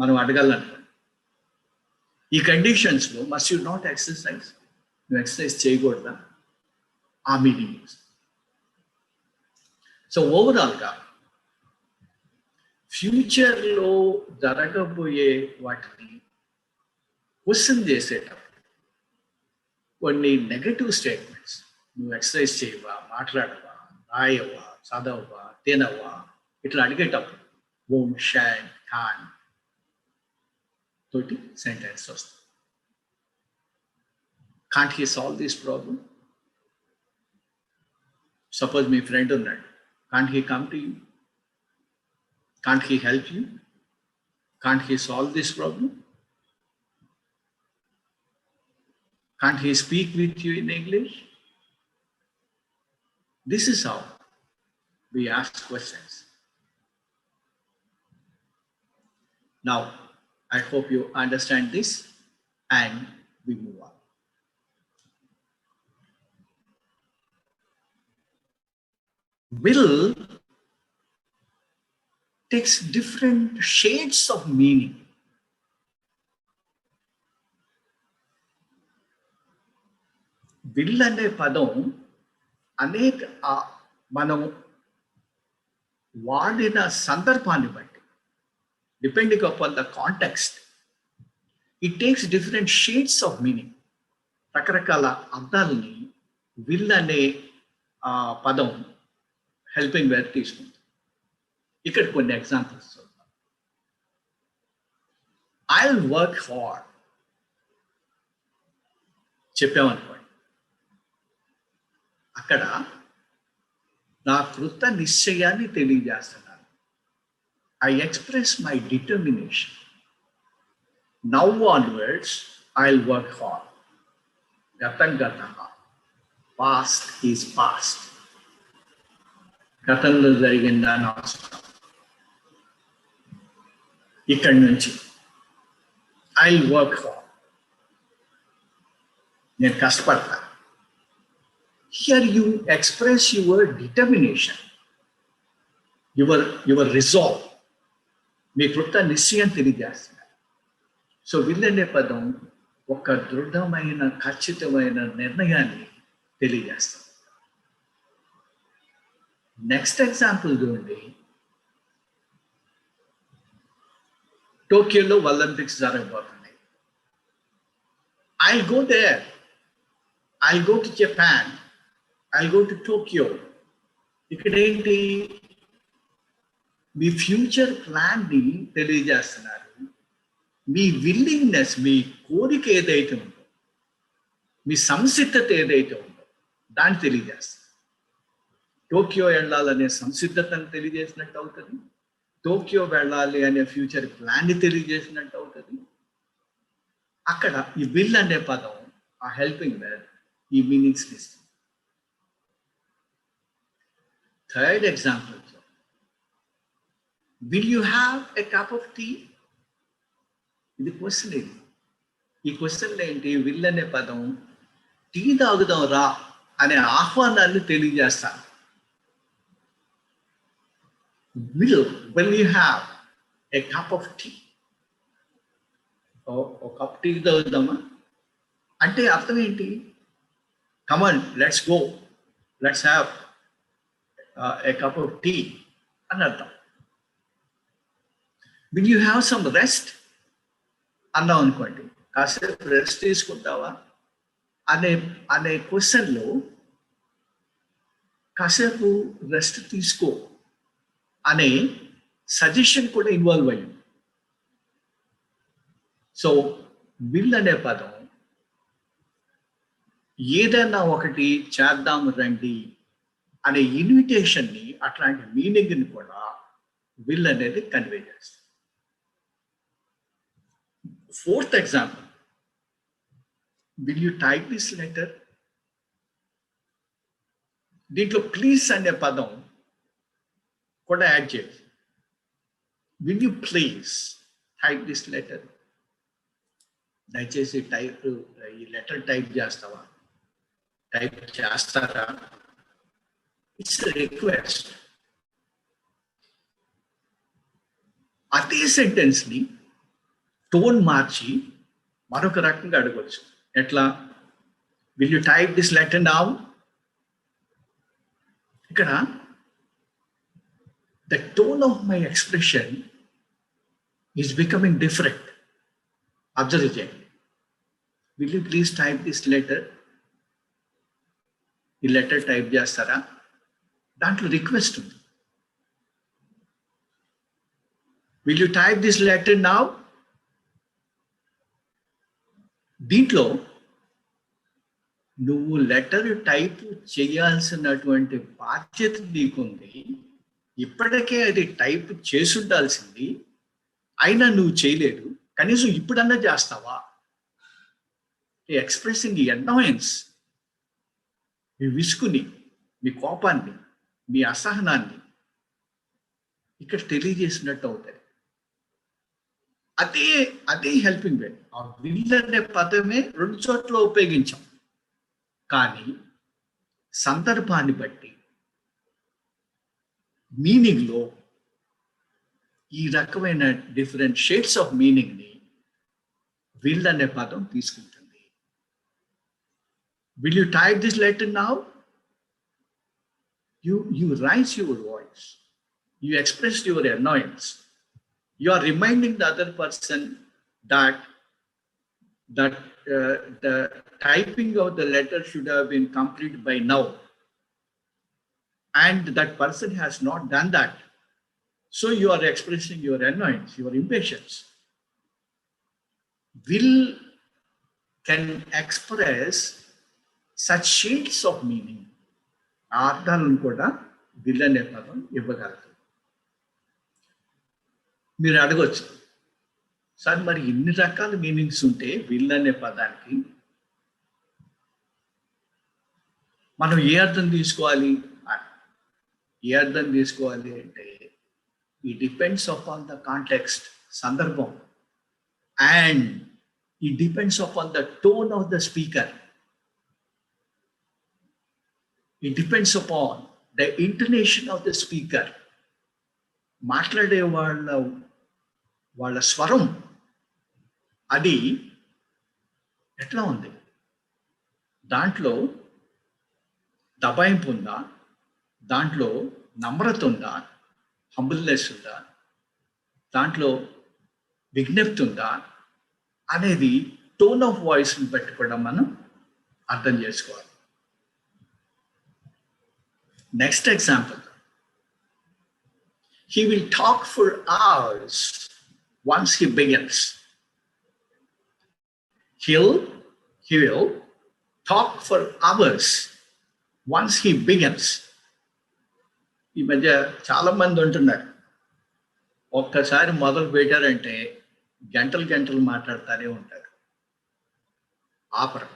S1: మనం అడగాలనుకోండి. ఈ కండిషన్స్లో మస్ట్ యూ నాట్ ఎక్సర్సైజ్, నువ్వు ఎక్సర్సైజ్ చేయకూడదా, ఆ మీనింగ్. సో ఓవరాల్గా ఫ్యూచర్లో జరగబోయే వాటిని క్వశ్చన్ చేసేటప్పుడు కొన్ని నెగటివ్ స్టేట్మెంట్స్, నువ్వు ఎక్సర్సైజ్ చేయవా, మాట్లాడవా, రాయవా, చదవవా, తినవా, ఇట్లా అడిగేటప్పుడు won't, shan't, can't తోటి సెంటెన్స్ వస్తుంది. Can't he solve this problem? Suppose me friend ఉన్నాడు, can't he come to you? Can't he help you? Can't he solve this problem? Can't he speak with you in English? This is how we ask questions. Now, I hope you understand this and we move on. Will takes different shades of meaning. Will అనే పదం అనేక మనం వాడిన సందర్భాన్ని బట్టి, depending upon the context, it takes different shades of meaning. రకరకాల అర్థాలని will అనే పదం హెల్పింగ్ వర్బ్ తీసుకుంది. ఇక్కడ కొన్ని ఎగ్జాంపుల్స్ చూద్దాం. ఐ విల్ వర్క్ హార్డ్ చెప్పామనుకోండి, అక్కడ నా కృత నిశ్చయాన్ని తెలియజేస్తున్నాను. I express my determination. Now onwards I will work hard. గతం గతః, పాస్ట్ ఈజ్ పాస్ట్. గతంలో జరిగింది అనవసరం. ఇక్కడి నుంచి ఐ విల్ వర్క్ హార్డ్. నేను కష్టపడతా. Here you express your determination, your resolve. మీ కృత నిశ్చయం తెలియజేస్తున్నారు. సో విల్ అనే పదం ఒక దృఢమైన ఖచ్చితమైన నిర్ణయాన్ని తెలియజేస్తుంది. నెక్స్ట్ ఎగ్జాంపుల్ చూడండి. టోక్యోలో ఒలింపిక్స్ జరగబోతున్నాయి. I'll go there. I'll go to Japan. I'll go to Tokyo. ఇక్కడ ఏంటి? మీ ఫ్యూచర్ ప్లాన్ని తెలియజేస్తున్నారు. మీ విల్లింగ్నెస్, మీ కోరిక ఏదైతే ఉందో, మీ సంసిద్ధత ఏదైతే ఉందో దాన్ని తెలియజేస్తారు. టోక్యో వెళ్ళాలనే సంసిద్ధతను తెలియజేసినట్టు అవుతుంది. టోక్యో వెళ్ళాలి అనే ఫ్యూచర్ ప్లాన్ని తెలియజేసినట్టు అవుతుంది. అక్కడ ఈ విల్ అనే పదం, ఆ హెల్పింగ్ వర్బ్, ఈ మీనింగ్స్ ఇస్తుంది. Third example, will you have a cup of tea? ఇది క్వశ్చన్. ఇది ఈ క్వశ్చన్లో ఏంటి? విల్ అనే పదం టీ తాగుదాం రా అనే ఆహ్వానాన్ని తెలియజేస్తాను. Will you have a cup of tea? ఒక కప్ టీ తాగుదామా అంటే అర్థం ఏంటి? Come on, let's go, let's have a cup of tea అని అర్థం. Will you have some rest అన్నాం అనుకోండి, కాసేపు రెస్ట్ తీసుకుంటావా అనే క్వశ్చన్లో కాసేపు రెస్ట్ తీసుకో అనే సజెషన్ కూడా ఇన్వాల్వ్ అయ్యింది. సో విల్ అనే పదం ఏదైనా ఒకటి చేద్దాం రండి అనే ఇన్విటేషన్ని, అట్లాంటి మీనింగ్ని కూడా విల్ అనేది కన్వే చేస్తుంది. Fourth example, will you type this letter? దీంట్లో ప్లీజ్ అనే పదం కూడా యాడ్ చేయాలి. Will you please type this letter? దయచేసి ఈ లెటర్ టైప్ చేస్తావా, టైప్ చేస్తారా? It's request. అదే సెంటెన్స్ ని టోన్ మార్చి మరొక రకంగా అడగవచ్చు. ఎట్లా? Will you type this letter now? ఇక్కడ the tone of my expression is becoming different. Observe చేయండి. Will you please type this letter? ఈ లెటర్ టైప్ చేస్తారా? దాంట్లో రిక్వెస్ట్ ఉంది. Will you type this letter now? దీంట్లో నువ్వు లెటర్ టైప్ చేయాల్సినటువంటి బాధ్యత నీకుంది. ఇప్పటికే అది టైప్ చేసి ఉండాల్సింది, అయినా నువ్వు చేయలేదు. కనీసం ఇప్పుడన్నా చేస్తావా? ఎక్స్ప్రెసింగ్ అనాయన్స్, మీ విసుగుని, మీ కోపాన్ని, మీ అసహనాన్ని ఇక్కడ తెలియజేసినట్టు అవుతుంది. అదే హెల్పింగ్ వే. ఆ విల్ అనే పదమే రెండు చోట్ల ఉపయోగించాం, కానీ సందర్భాన్ని బట్టి మీనింగ్లో ఈ రకమైన డిఫరెంట్ షేడ్స్ ఆఫ్ మీనింగ్ని విల్ అనే పదం తీసుకుంటుంది. Will you type this letter now? You raise your voice. You express your annoyance. You are reminding the other person that the typing of the letter should have been completed by now, and that person has not done that. So you are expressing your annoyance, your impatience. Will can express such shades of meaning ఆ అర్థాలను కూడా will అనే పదం ఇవ్వగలదు. మీరు అడగొచ్చు, sir మరి ఇన్ని రకాల మీనింగ్స్ ఉంటే విల్ అనే పదానికి మనం ఏ అర్థం తీసుకోవాలి? ఏ అర్థం తీసుకోవాలి అంటే it depends upon the context, సందర్భం, and it depends upon the tone of the speaker. It depends upon the intonation of the speaker. మాట్లాడే వాళ్ళ స్వరం అది ఎట్లా ఉంది, దాంట్లో దబాయింపు ఉందా, దాంట్లో నమ్రత ఉందా, హంబుల్నెస్ ఉందా, దాంట్లో విజ్ఞప్తి ఉందా అనేది టోన్ ఆఫ్ వాయిస్ని బట్టి కూడా మనం అర్థం చేసుకోవాలి. Next example, he will talk for hours once he begins. He will talk for hours once he begins. ఈ మధ్య చాలా మంది ఉంటున్నారు, ఒక్కసారి మొదలు పెట్టారంటే గంటలు గంటలు మాట్లాడుతూనే ఉంటారు. ఆపరు.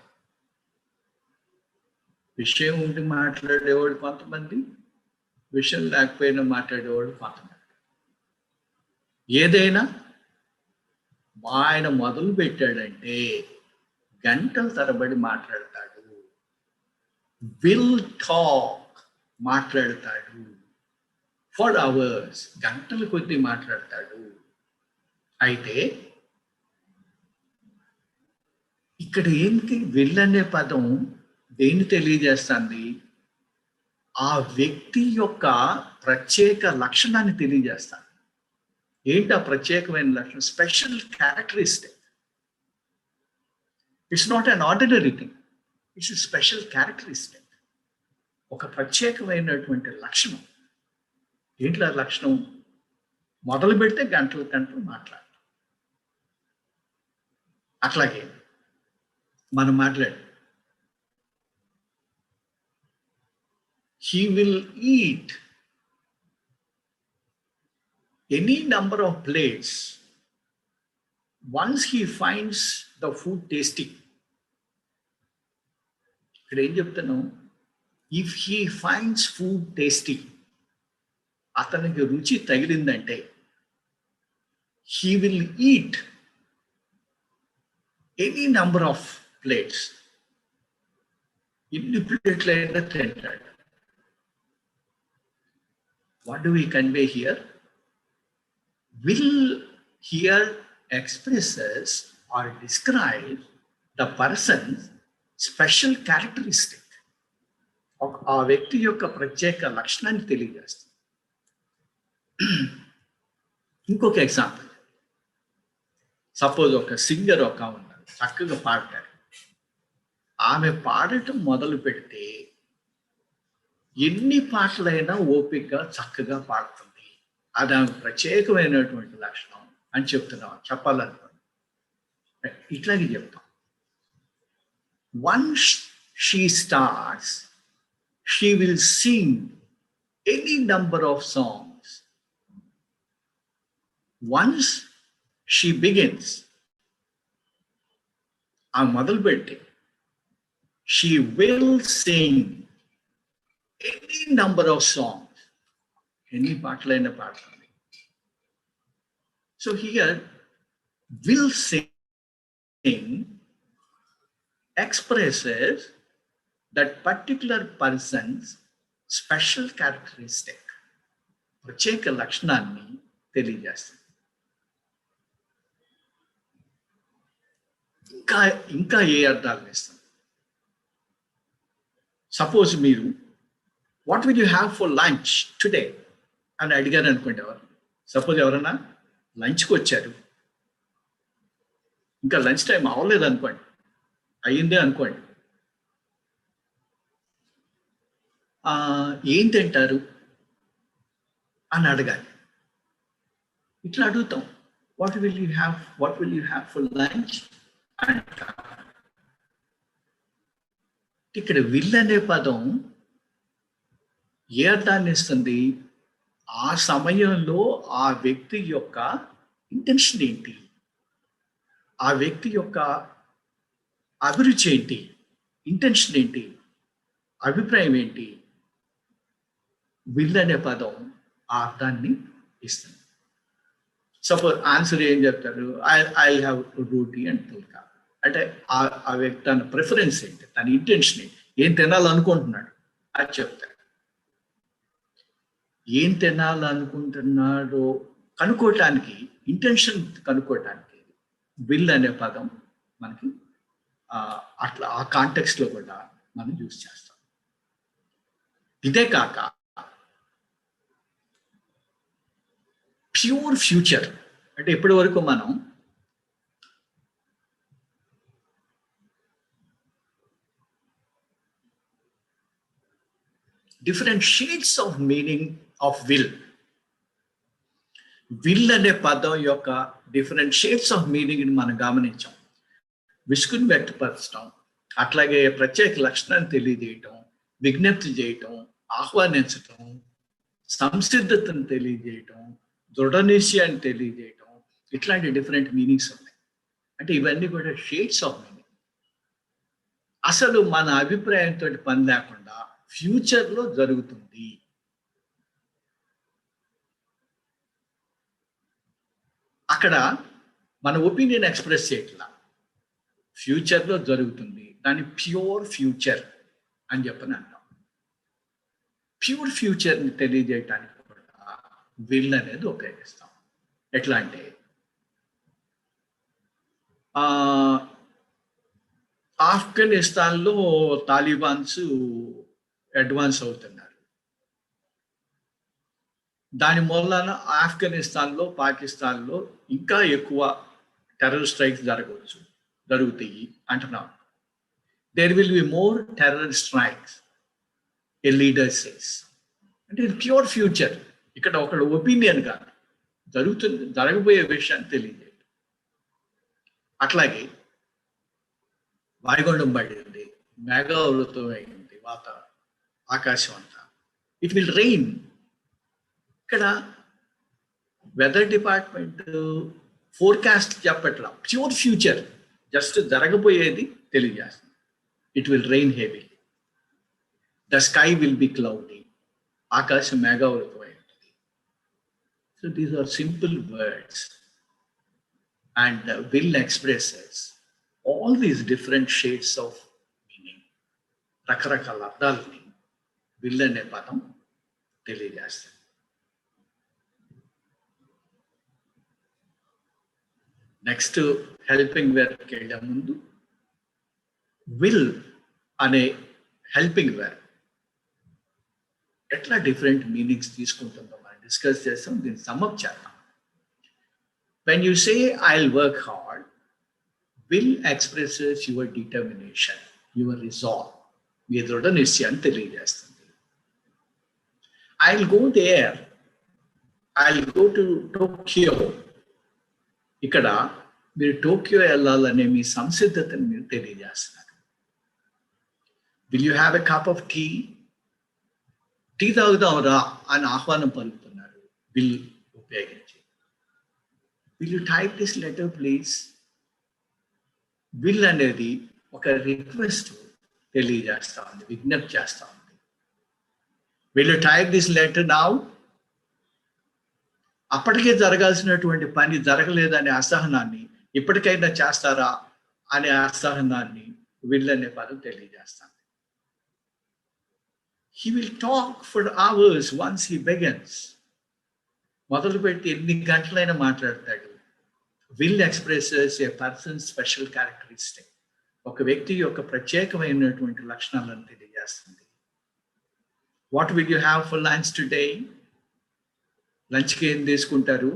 S1: విషయం ఉండి మాట్లాడేవాడు కొంతమంది, విషయం లేకపోయినా మాట్లాడేవాడు కొంతమంది. ఏదైనా ఆయన మొదలు పెట్టాడంటే గంటల తరబడి మాట్లాడతాడు. విల్ టాక్, మాట్లాడతాడు. ఫర్ అవర్స్, గంటల కొద్దీ మాట్లాడతాడు. అయితే ఇక్కడ ఏంటి, విల్ అనే పదం దేన్ని తెలియజేస్తుంది? ఆ వ్యక్తి యొక్క ప్రత్యేక లక్షణాన్ని తెలియజేస్తాను. ఏంటి ఆ ప్రత్యేకమైన లక్షణం? Special characteristic. It's not an ordinary thing, it's special characteristic. ఒక ప్రత్యేకమైనటువంటి లక్షణం. ఏంటి ఆ లక్షణం? మొదలు పెడితే గంటలు గంటలు మాట్లాడతాం. అట్లాగే మనం మాట్లాడు, he will eat any number of plates once he finds the food tasty. ఇక్కడ ఏం చెప్తాను? If he finds food tasty, అతనికి రుచి తగిలిందంటే he will eat any number of plates. ఎన్ని ప్లేట్లైనా తింటాడు. What do we convey here? Will here expresses or describes the person's special characteristic. ఆ వ్యక్తి యొక్క ప్రత్యేక లక్షణాన్ని తెలియజేస్తుంది. ఇంకొక ఎగ్జాంపుల్, సపోజ్ ఒక సింగర్ ఒక ఉన్నారు, చక్కగా పాడతారు. ఆమె పాడటం మొదలు పెడితే ఎన్ని పాటలైనా ఓపికగా చక్కగా పాడుతుంది. అది ఆమె ప్రత్యేకమైనటువంటి లక్షణం అని చెప్తున్నాం, చెప్పాలనుకోండి. ఇట్లాగే చెప్తాం. Once she starts, she will sing any number of songs. Once she begins, ఆ మొదలుపెట్టి she will sing any number of songs. ఎన్ని పాటలైనా పాడుతుంది. So here will sing expresses that particular person's special characteristic, ప్రత్యేక లక్షణాన్ని తెలియజేస్తుంది. ఇంకా ఏ అర్థాలు ఇస్తాం? సపోజ్ మీరు what will you have for lunch today అని అడిగారు అనుకోండి. సపోజ్ ఎవరన్నా లంచ్కి వచ్చారు, ఇంకా లంచ్ టైం అవ్వలేదు అనుకోండి, అయ్యిందే అనుకోండి. ఏం తింటారు అని అడగాలి. ఇట్లా అడుగుతాం, what will you have for lunch అంటారు. ఇక్కడ విల్ అనే పదం ఏ అర్థాన్ని ఇస్తుంది? ఆ సమయంలో ఆ వ్యక్తి యొక్క ఇంటెన్షన్ ఏంటి, ఆ వ్యక్తి యొక్క అభిరుచి ఏంటి, ఇంటెన్షన్ ఏంటి, అభిప్రాయం ఏంటి, విల్ అనే పదం ఆ అర్థాన్ని ఇస్తుంది. సపోజ్ ఆన్సర్ ఏం చెప్తారు? ఐ హ్యావ్ రోటీ అండ్ పుల్కా. అంటే ఆ వ్యక్తి తన ప్రిఫరెన్స్ ఏంటి, తన ఇంటెన్షన్ ఏంటి, ఏం తినాలనుకుంటున్నాడు అది చెప్తాడు. ఏం తినాలనుకుంటున్నాడో కనుక్కోవటానికి, ఇంటెన్షన్ కనుక్కోవటానికి విల్ అనే పదం మనకి అట్లా ఆ కాంటెక్స్ట్ లో కూడా మనం యూజ్ చేస్తాం. ఇదే కాక ప్యూర్ ఫ్యూచర్ అంటే ఇప్పటి వరకు మనం different shades of meaning of will అనే పదం యొక్క డిఫరెంట్ షేడ్స్ ఆఫ్ మీనింగ్ మనం గమనించాం. విసుగుని వ్యక్తపరచడం, అట్లాగే ప్రత్యేక లక్షణాన్ని తెలియజేయటం, విజ్ఞప్తి చేయటం, ఆహ్వానించటం, సంసిద్ధతను తెలియజేయటం, దృఢ నిశ్చయాన్ని తెలియజేయటం, ఇట్లాంటి డిఫరెంట్ మీనింగ్స్ ఉన్నాయి. అంటే ఇవన్నీ కూడా షేడ్స్ ఆఫ్ మీనింగ్. అసలు మన అభిప్రాయంతో పని లేకుండా ఫ్యూచర్లో జరుగుతుంది. అక్కడ మన ఒపీనియన్ ఎక్స్ప్రెస్ చేయట్లా, ఫ్యూచర్లో జరుగుతుంది, దాన్ని ప్యూర్ ఫ్యూచర్ అని చెప్పని అంటాం. ప్యూర్ ఫ్యూచర్ని తెలియజేయటానికి కూడా విల్ అనేది ఉపయోగిస్తాం. ఎట్లా అంటే ఆఫ్ఘనిస్తాన్లో తాలిబాన్స్ అడ్వాన్స్ అవుతున్నారు. దాని మూలాన ఆఫ్ఘనిస్తాన్లో, పాకిస్తాన్లో ఇంకా ఎక్కువ టెర్రర్ స్ట్రైక్స్ జరుగుతాయి అంటున్నాం. There will be more terror strikes a leader says. అంటే ఇది ప్యూర్ ఫ్యూచర్. ఇక్కడ ఒకళ్ళ ఒపీనియన్ కాదు, జరగబోయే విషయాన్ని తెలియజేయదు. అట్లాగే వాయుగుండం పడింది, మేఘావృతం అయింది వాతావరణం, ఆకాశం అంతా, ఇట్ విల్ రెయిన్. ఇక్కడ వెదర్ డిపార్ట్మెంట్ ఫోర్కాస్ట్ చెప్పట్లా, ప్యూర్ ఫ్యూచర్, జస్ట్ జరగబోయేది తెలియజేస్తుంది. It will rain heavy, the sky will be cloudy, ఆకాశం మేఘావృతం అయి ఉంటుంది. So these are simple words and will expresses all these different shades of meaning. రకరకాల అర్థాలని విల్ అనే పదం తెలియజేస్తుంది. నెక్స్ట్ హెల్పింగ్ వర్బ్కి వెళ్ళే ముందు విల్ అనే హెల్పింగ్ వర్బ్ ఎట్లా డిఫరెంట్ మీనింగ్స్ తీసుకుంటుందో మనం డిస్కస్ చేస్తాం. దీన్ని సమ్అప్ చేద్దాం. When you say I'll work hard, will expresses your determination, your resolve, మీ దృఢ నిశ్చయాన్ని తెలియజేస్తుంది. I'll go there, I'll go to Tokyo, ఇక్కడ మీరు టోక్యో వెళ్ళాలనే మీ సంసిద్ధతను మీరు తెలియజేస్తున్నారు. Will you have a cup of tea, tea తాగుదాం రా అని ఆహ్వానం పలుకుతున్నారు విల్ ఉపయోగించి. Will you type this letter please, will అనేది ఒక రిక్వెస్ట్ తెలియజేస్తా ఉంది, విజ్ఞప్తి చేస్తా ఉంది. Will you type this letter now, అప్పటికే జరగాల్సినటువంటి పని జరగలేదనే అసహనాన్ని ఇప్పటికైనా చేస్తారా అనే అసహనాన్ని విల్ అనే పదం తెలియజేస్తాను. He will talk for hours once he begins. మొదలుపెట్టి ఎన్ని గంటలైనా మాట్లాడతాడు. Will expresses a person special characteristic, ఒక వ్యక్తి యొక్క ప్రత్యేకమైనటువంటి లక్షణాలను తెలియజేస్తుంది. What will you have for lunch today, లంచ్కి ఏం తీసుకుంటారు?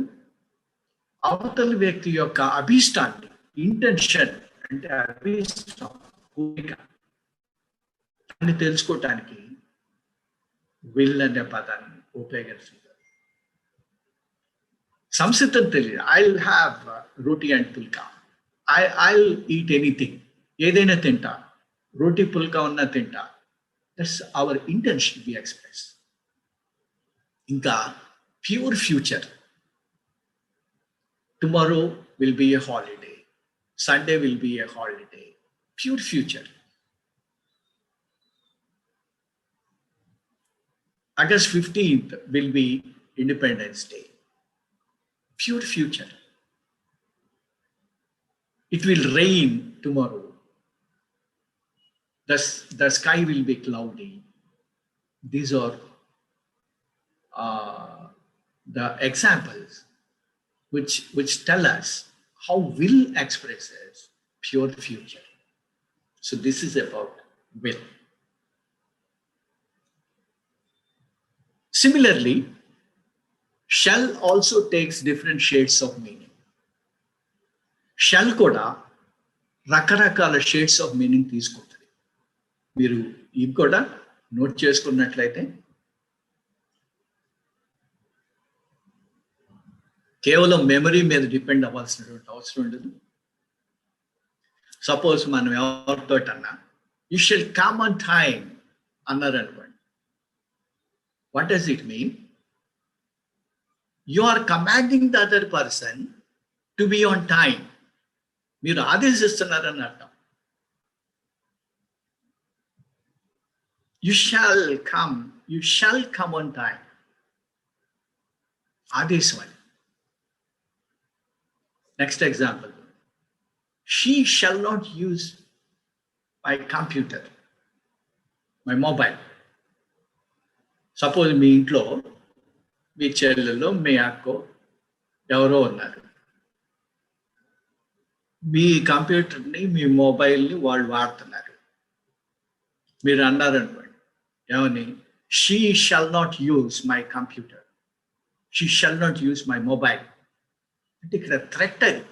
S1: అవతల వ్యక్తి యొక్క అభీష్టాన్ని, ఇంటెన్షన్ అంటే అభీష్టం, కోరిక, దాన్ని తెలుసుకోవటానికి విల్ అనే పదాన్ని ఉపయోగిస్తుంది. సంసిద్ధం తెలియదు. I will have roti and pulka, I will eat anything, ఏదైనా తింటా, రోటీ పుల్కా ఉన్నా తింటా. That's our intention we express. ఇంకా pure future. Tomorrow will be a holiday, Sunday will be a holiday. Pure future. August 15th will be Independence Day. Pure future. It will rain tomorrow. The sky will be cloudy. These are the examples which tell us how will expresses pure future. So this is about will. Similarly, shall also takes different shades of meaning. Shall కూడా రకరకాల shades of meaning తీసుకుంటుంది. మీరు ఇవి కూడా note చేసుకున్నట్లయితే కేవలం memory మీద depend అవ్వాల్సినటువంటి అవసరం ఉండదు. సపోజ్ మనం ఎవరితో అన్నా you shall come on time అన్నారు అనుకోండి. What does it mean? You are commanding the other person to be on time. మీరు ఆదేశిస్తున్నారని అర్థం. You shall come on time. ఆదేశం అని. Next example. She shall not use my computer, my mobile. Suppose మీ ఇంట్లో మీ చెల్లెలు మీ అక్కో ఎవరో ఉన్నారు. మీ కంప్యూటర్ని మీ మొబైల్ని వాళ్ళు వాడుతున్నారు. మీరు అన్నారనుకోండి ఏమని, she shall not use my computer, she shall not use my mobile. అంటే ఇక్కడ థ్రెట్ అది,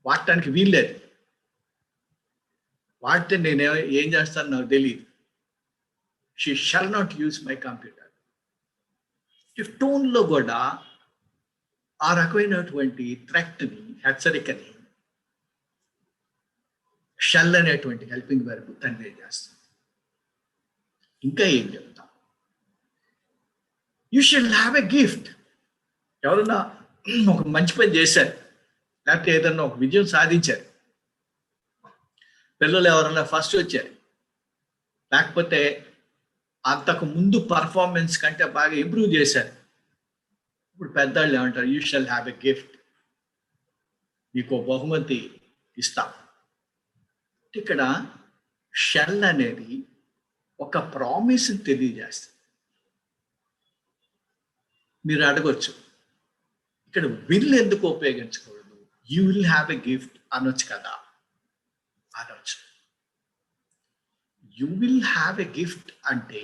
S1: వాడటానికి వీల్లేదు. వాడితే నేను ఏం చేస్తాను నాకు తెలియదు. She shall not use my computer. If టోన్లో కూడా ఆ రకమైనటువంటి థ్రెట్ని, హెచ్చరికని షల్ అనేటువంటి హెల్పింగ్ వర్బ్ కన్వే చేస్తాం. ఇంకా ఏం చెప్తాం? You shall have a gift. ఎవరన్నా ఒక మంచి పని చేశారు, లేకపోతే ఏదన్నా ఒక విజయం సాధించారు, పిల్లలు ఎవరన్నా ఫస్ట్ వచ్చారు, లేకపోతే అంతకు ముందు పర్ఫార్మెన్స్ కంటే బాగా ఇంప్రూవ్ చేశారు. ఇప్పుడు పెద్దవాళ్ళు ఏమంటారు? You shall have a gift. మీకు బహుమతి ఇస్తాం. ఇక్కడ షల్ అనేది ఒక ప్రామిస్ తెలియజేస్తుంది. మీరు అడగొచ్చు, ఇక్కడ విల్ ఎందుకు ఉపయోగించకూడదు? You will have a gift అనొచ్చు కదా. అనొచ్చు. You will have a gift అంటే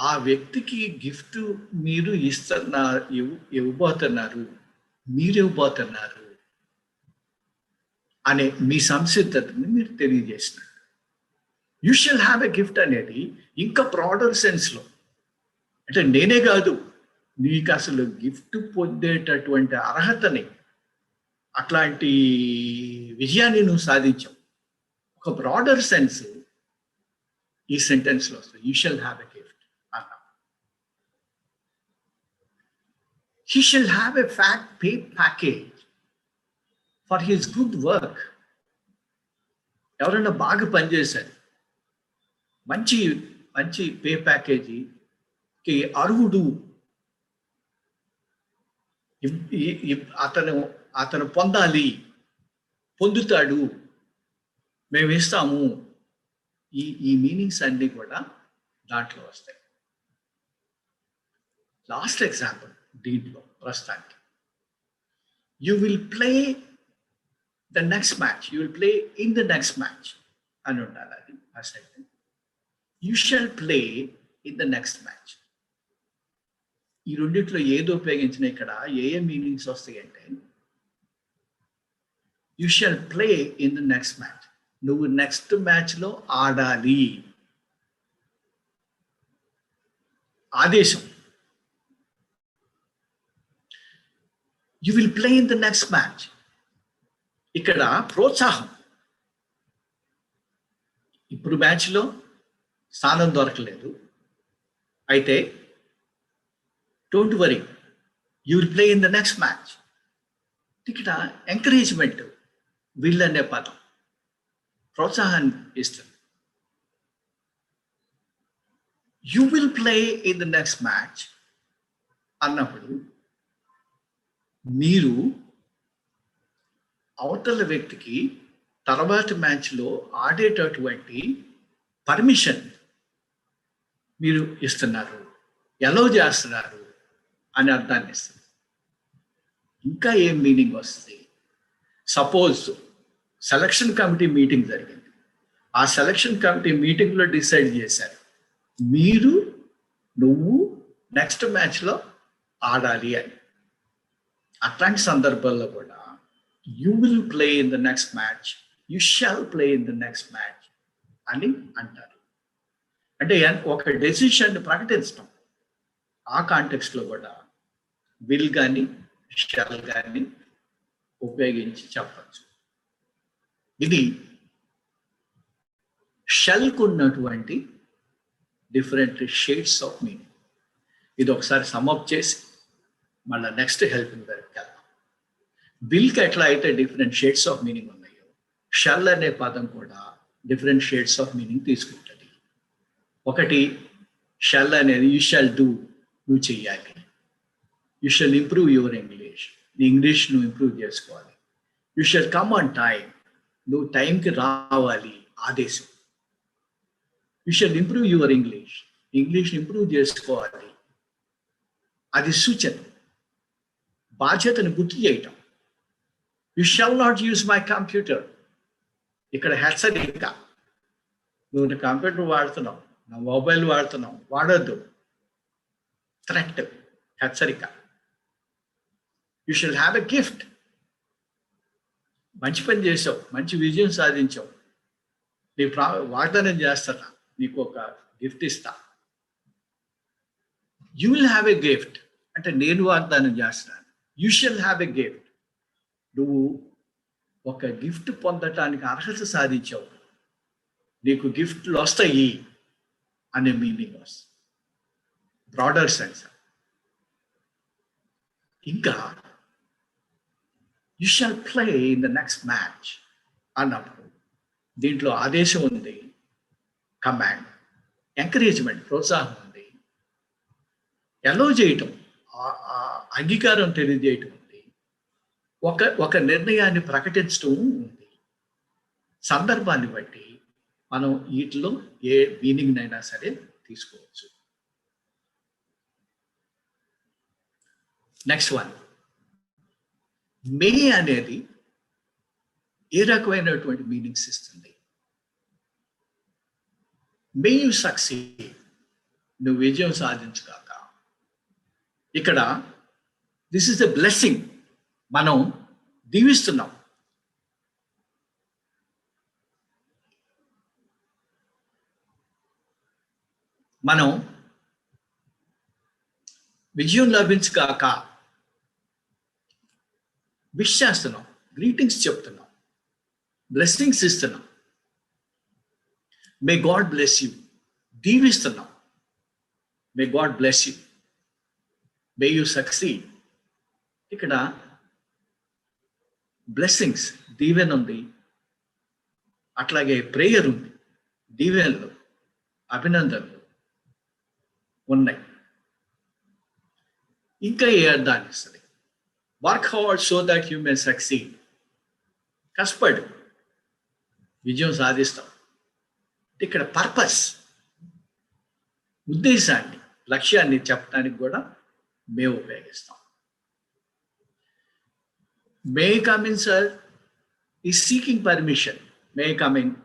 S1: ఆ వ్యక్తికి గిఫ్ట్ మీరు ఇవ్వబోతున్నారు, మీరు ఇవ్వబోతున్నారు అనే మీ సంసిద్ధతని మీరు తెలియజేసినారు. You shall have a gift అనేది ఇంకా బ్రాడర్ సెన్స్లో, అంటే నేనే కాదు, నీకు అసలు గిఫ్ట్ పొందేటటువంటి అర్హతని, అట్లాంటి విజయాన్ని నువ్వు సాధించావు. ఒక బ్రాడర్ సెన్స్ ఈ సెంటెన్స్లో వస్తుంది. You shall have a gift అన్నా. He shall have a pay package for his good work. ఎవరైనా బాగా పనిచేశారు, మంచి మంచి పే ప్యాకేజీకి అర్హుడు, అతను పొందుతాడు, మేము ఇస్తాము. ఈ మీనింగ్స్ అన్నీ కూడా దాంట్లో వస్తాయి. లాస్ట్ ఎగ్జాంపుల్ దీంట్లో ప్రస్తుతానికి, you will play the next match, you will play in the next match అని ఉండాలి. అది ఆ sentence. You shall play in the next match. ఈ రెండిట్లో ఏదో ఉపయోగించిన ఇక్కడ ఏ మీనింగ్స్ వస్తాయి అంటే, you shall play in the next match, నువ్వు నెక్స్ట్ మ్యాచ్లో ఆడాలి. ఆదేశం. You will play in the next match. ఇక్కడ ప్రోత్సాహం. ఇప్పుడు మ్యాచ్లో స్థానం దొరకలేదు, అయితే don't worry, you will play in the next match. ఇక్కడ ఎంకరేజ్మెంట్ విల్ అనే పదం ప్రోత్సాహాన్ని ఇస్తుంది. You will play in the next match అన్నప్పుడు మీరు అవతల వ్యక్తికి తర్వాత మ్యాచ్లో ఆడేటటువంటి పర్మిషన్ మీరు ఇస్తున్నారు, ఎలో చేస్తున్నారు అని అర్థాన్ని ఇస్తుంది. ఇంకా ఏం మీనింగ్ వస్తుంది? సపోజ్ సెలక్షన్ కమిటీ మీటింగ్ జరిగింది. ఆ సెలక్షన్ కమిటీ మీటింగ్లో డిసైడ్ చేశారు నువ్వు నెక్స్ట్ మ్యాచ్లో ఆడాలి అని. అట్లాంటి సందర్భాల్లో కూడా you will play in the next match, you shawl play in the next match అని అంటారు. అంటే ఒక డెసిషన్ ప్రకటించడం. ఆ కాంటెక్స్ట్లో కూడా విల్ కానీ షాల్ కానీ ఉపయోగించి చెప్పచ్చు. ఇది షెల్కు ఉన్నటువంటి డిఫరెంట్ షేడ్స్ ఆఫ్ మీనింగ్. ఇది ఒకసారి సమ్అప్ చేసి మళ్ళీ నెక్స్ట్ హెల్పింగ్ వరకు వెళ్దాం. విల్కి ఎట్లా అయితే డిఫరెంట్ షేడ్స్ ఆఫ్ మీనింగ్ ఉన్నాయో, షెల్ అనే పదం కూడా డిఫరెంట్ షేడ్స్ ఆఫ్ మీనింగ్ తీసుకుంటుంది. ఒకటి, షెల్ అనేది యూ షాల్ డూ, నువ్వు చెయ్యాలి. You shall improve your English, నీ ఇంగ్లీష్ నువ్వు ఇంప్రూవ్ చేసుకోవాలి. You shall come on time, నువ్వు టైంకి రావాలి, ఆదేశం. You shall improve your English, ఇంగ్లీష్ని ఇంప్రూవ్ చేసుకోవాలి, అది సూచన, బాధ్యతను గుర్తు చేయటం. You shall not use my computer, ఇక్కడ హెచ్చరిక, నువ్వు నా కంప్యూటర్ వాడుతున్నావు, నా మొబైల్ వాడుతున్నావు, వాడొద్దు. థ్రెట్, హెచ్చరిక. You shall have a gift, మంచి పని చేసావు, మంచి విజయం సాధించావు, నీ వాగ్దానం చేస్తున్నా, నీకు ఒక గిఫ్ట్ ఇస్తా. You will have a gift అంటే నేను వాగ్దానం చేస్తున్నాను. You shall have a gift, నువ్వు ఒక గిఫ్ట్ పొందటానికి అర్హత సాధించావు, నీకు గిఫ్ట్లు వస్తాయి అనే మీనింగ్ వస్తుంది, బ్రాడర్ సెన్స్. ఇంకా you shawl play in the next match అన్నప్పుడు దీంట్లో ఆదేశం ఉంది, కమాండ్, ఎంకరేజ్మెంట్, ప్రోత్సాహం ఉంది, ఎలో చేయటం, అంగీకారం తెలియజేయటం ఉంది, ఒక నిర్ణయాన్ని ప్రకటించడం ఉంది. సందర్భాన్ని బట్టి మనం వీటిలో ఏ మీనింగ్ అయినా సరే తీసుకోవచ్చు. నెక్స్ట్ వన్, మే అనేది ఏ రకమైనటువంటి మీనింగ్స్ ఇస్తుంది? మే యు సక్సీడ్, నువ్వు విజయం సాధించుగాక. ఇక్కడ దిస్ ఇస్ ద బ్లెస్సింగ్, మనం దీవిస్తున్నాం. మనం విజయం లభించుగాక విష్ చేస్తున్నాం, గ్రీటింగ్స్ చెప్తున్నాం, బ్లెస్సింగ్స్ ఇస్తున్నాం. మే గాడ్ బ్లెస్ యూ, దీవిస్తున్నాం. May God bless you, may you succeed. ఇక్కడ బ్లెస్సింగ్స్, దీవెన ఉంది, అట్లాగే ప్రేయర్ ఉంది, దీవెనలు, అభినందనలు ఉన్నాయి. ఇంకా ఏ అర్థాన్ని ఇస్తుంది? Work hard so that you may succeed, కష్టపడు, విజయం సాధిస్తాం. ఇక్కడ పర్పస్, ఉద్దేశాన్ని, లక్ష్యాన్ని చెప్పడానికి కూడా మేము ఉపయోగిస్తాం. May come in sir is seeking permission, may come in,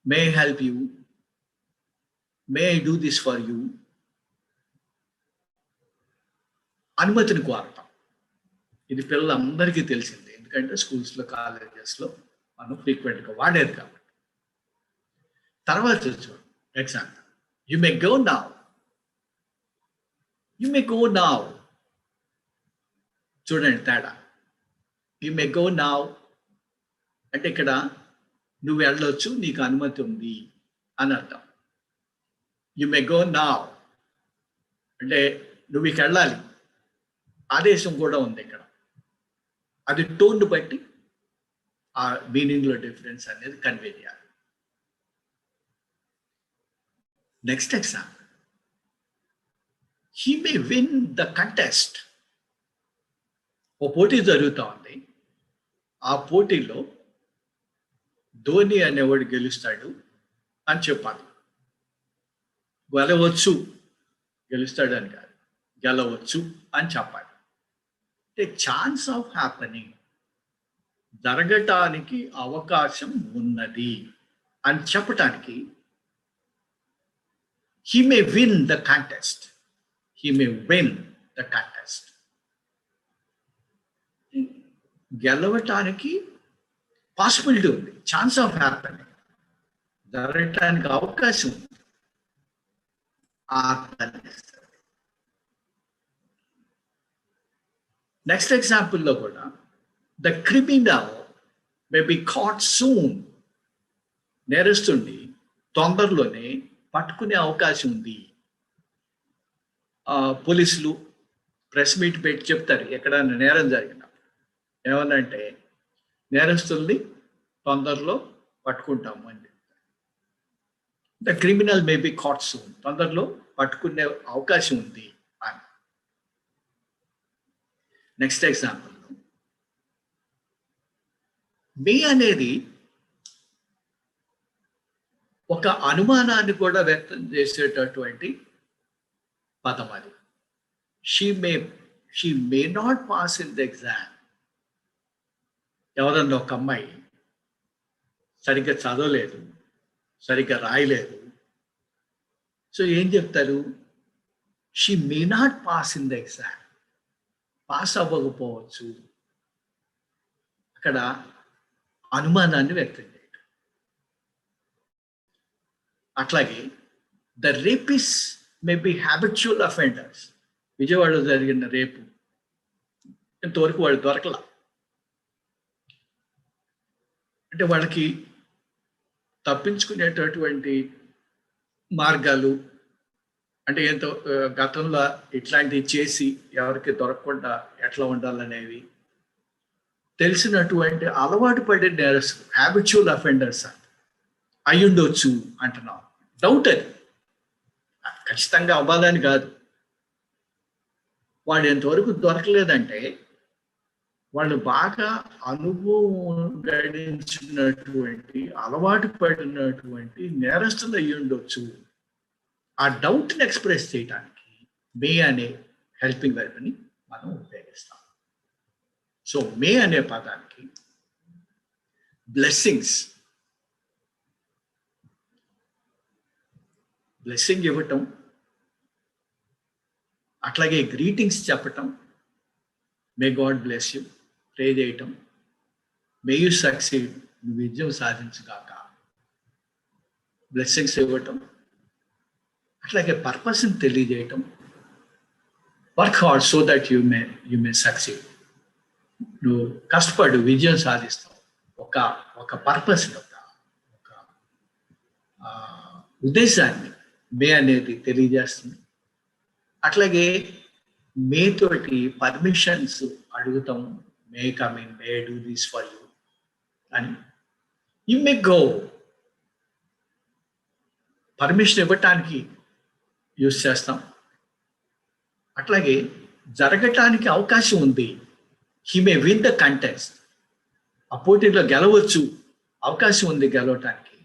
S1: may help you, may I do this for you, అనుమతిని కోరటం. ఇది పిల్లలందరికీ తెలిసింది, ఎందుకంటే స్కూల్స్లో, కాలేజెస్లో మనం ఫ్రీక్వెంట్గా వాడేది కాబట్టి. తర్వాత చూడు example, you may go now, you may go now. చూడండి తేడా. యు మే గో నౌ అంటే ఇక్కడ నువ్వు వెళ్ళొచ్చు, నీకు అనుమతి ఉంది అని అర్థం. యు మే గో నౌ అంటే నువ్వు ఇక వెళ్ళాలి ఆదేశం కూడా ఉంది ఇక్కడ. అది టోన్ బట్టి ఆ మీనింగ్ లో డిఫరెన్స్ అనేది కన్వే చేయాలి. Next example, he may win the contest. ఓ పోటీ జరుగుతూ ఉంది. ఆ పోటీలో ధోని అనేవాడు గెలుస్తాడు అని చెప్పాలి. గెలవచ్చు, గెలుస్తాడు అని కాదు, గెలవచ్చు అని చెప్పాలి. అంటే ఛాన్స్ ఆఫ్ హ్యాపనింగ్, జరగటానికి అవకాశం ఉన్నది అని చెప్పటానికి he may win the contest. He may win the contest. గెలవటానికి పాసిబిలిటీ ఉంది, ఛాన్స్ ఆఫ్ హ్యాపనింగ్, జరగటానికి అవకాశం ఉంది. నెక్స్ట్ ఎగ్జాంపుల్లో కూడా the criminal may be caught soon. నేరస్తుడిని తొందరలోనే పట్టుకునే అవకాశం ఉంది. పోలీసులు ప్రెస్ మీట్ పెట్టి చెప్తారు ఎక్కడైనా నేరం జరిగినప్పుడు. ఏమన్నంటే నేరస్తుల్ని తొందరలో పట్టుకుంటాము అని చెప్తారు. The criminal may be caught soon, తొందరలో పట్టుకునే అవకాశం ఉంది అని. నెక్స్ట్ ఎగ్జాంపుల్, మే అనేది ఒక అనుమానాన్ని కూడా వ్యక్తం చేసేటటువంటి పదం అది. She may not pass in the exam. ఎవరన్నా ఒక అమ్మాయి సరిగ్గా చదవలేదు, సరిగ్గా రాయలేదు, సో ఏం చెప్తారు? She may not pass in the exam. Pass అవ్వకపోవచ్చు. అక్కడ అనుమానాన్ని వ్యక్తం చేయడం. అట్లాగే the rapists may be habitual offenders. విజయవాడలో జరిగిన రేపు ఇంతవరకు వాళ్ళు దొరకలా. అంటే వాళ్ళకి తప్పించుకునేటటువంటి మార్గాలు, అంటే ఎంతో గతంలో ఇట్లాంటివి చేసి ఎవరికి దొరకకుండా ఎట్లా ఉండాలనేవి తెలిసినటువంటి అలవాటు పడే నేరస్తులు, హ్యాబిచువల్ అఫెండర్స్ అయ్యుండొచ్చు అంటున్నాం. డౌట్ అది, ఖచ్చితంగా అవ్వాలని కాదు. వాడు ఎంతవరకు దొరకలేదంటే వాళ్ళు బాగా అనుభవం గడించినటువంటి అలవాటు పడినటువంటి నేరస్తులు అయ్యుండొచ్చు. ఆ డౌట్ని ఎక్స్ప్రెస్ చేయడానికి మే అనే హెల్పింగ్ వెర్బ్ని మనం ఉపయోగిస్తాం. సో మే అనే పదానికి బ్లెస్సింగ్స్, బ్లెస్సింగ్ ఇవ్వటం, అట్లాగే గ్రీటింగ్స్ చెప్పటం, మే గాడ్ బ్లెస్ యూ ప్రే చేయటం, మే యూ సక్సీడ్, నువ్వు విజయం సాధించుగాక, బ్లెస్సింగ్స్ ఇవ్వటం, అట్లాగే పర్పస్ని తెలియజేయటం, work hard so that you may succeed, నువ్వు కష్టపడు విజయం సాధిస్తావు. ఒక పర్పస్ని, ఒక ఉద్దేశాన్ని మే అనేది తెలియజేస్తుంది. అట్లాగే మే తోటి పర్మిషన్స్ అడుగుతాం. May come in, May do this for you అని. యు మే గో, పర్మిషన్ ఇవ్వటానికి యూజ్ చేస్తాం. అట్లాగే జరగటానికి అవకాశం ఉంది. He may win the contest, ఆ పోటీలో గెలవచ్చు, అవకాశం ఉంది గెలవటానికి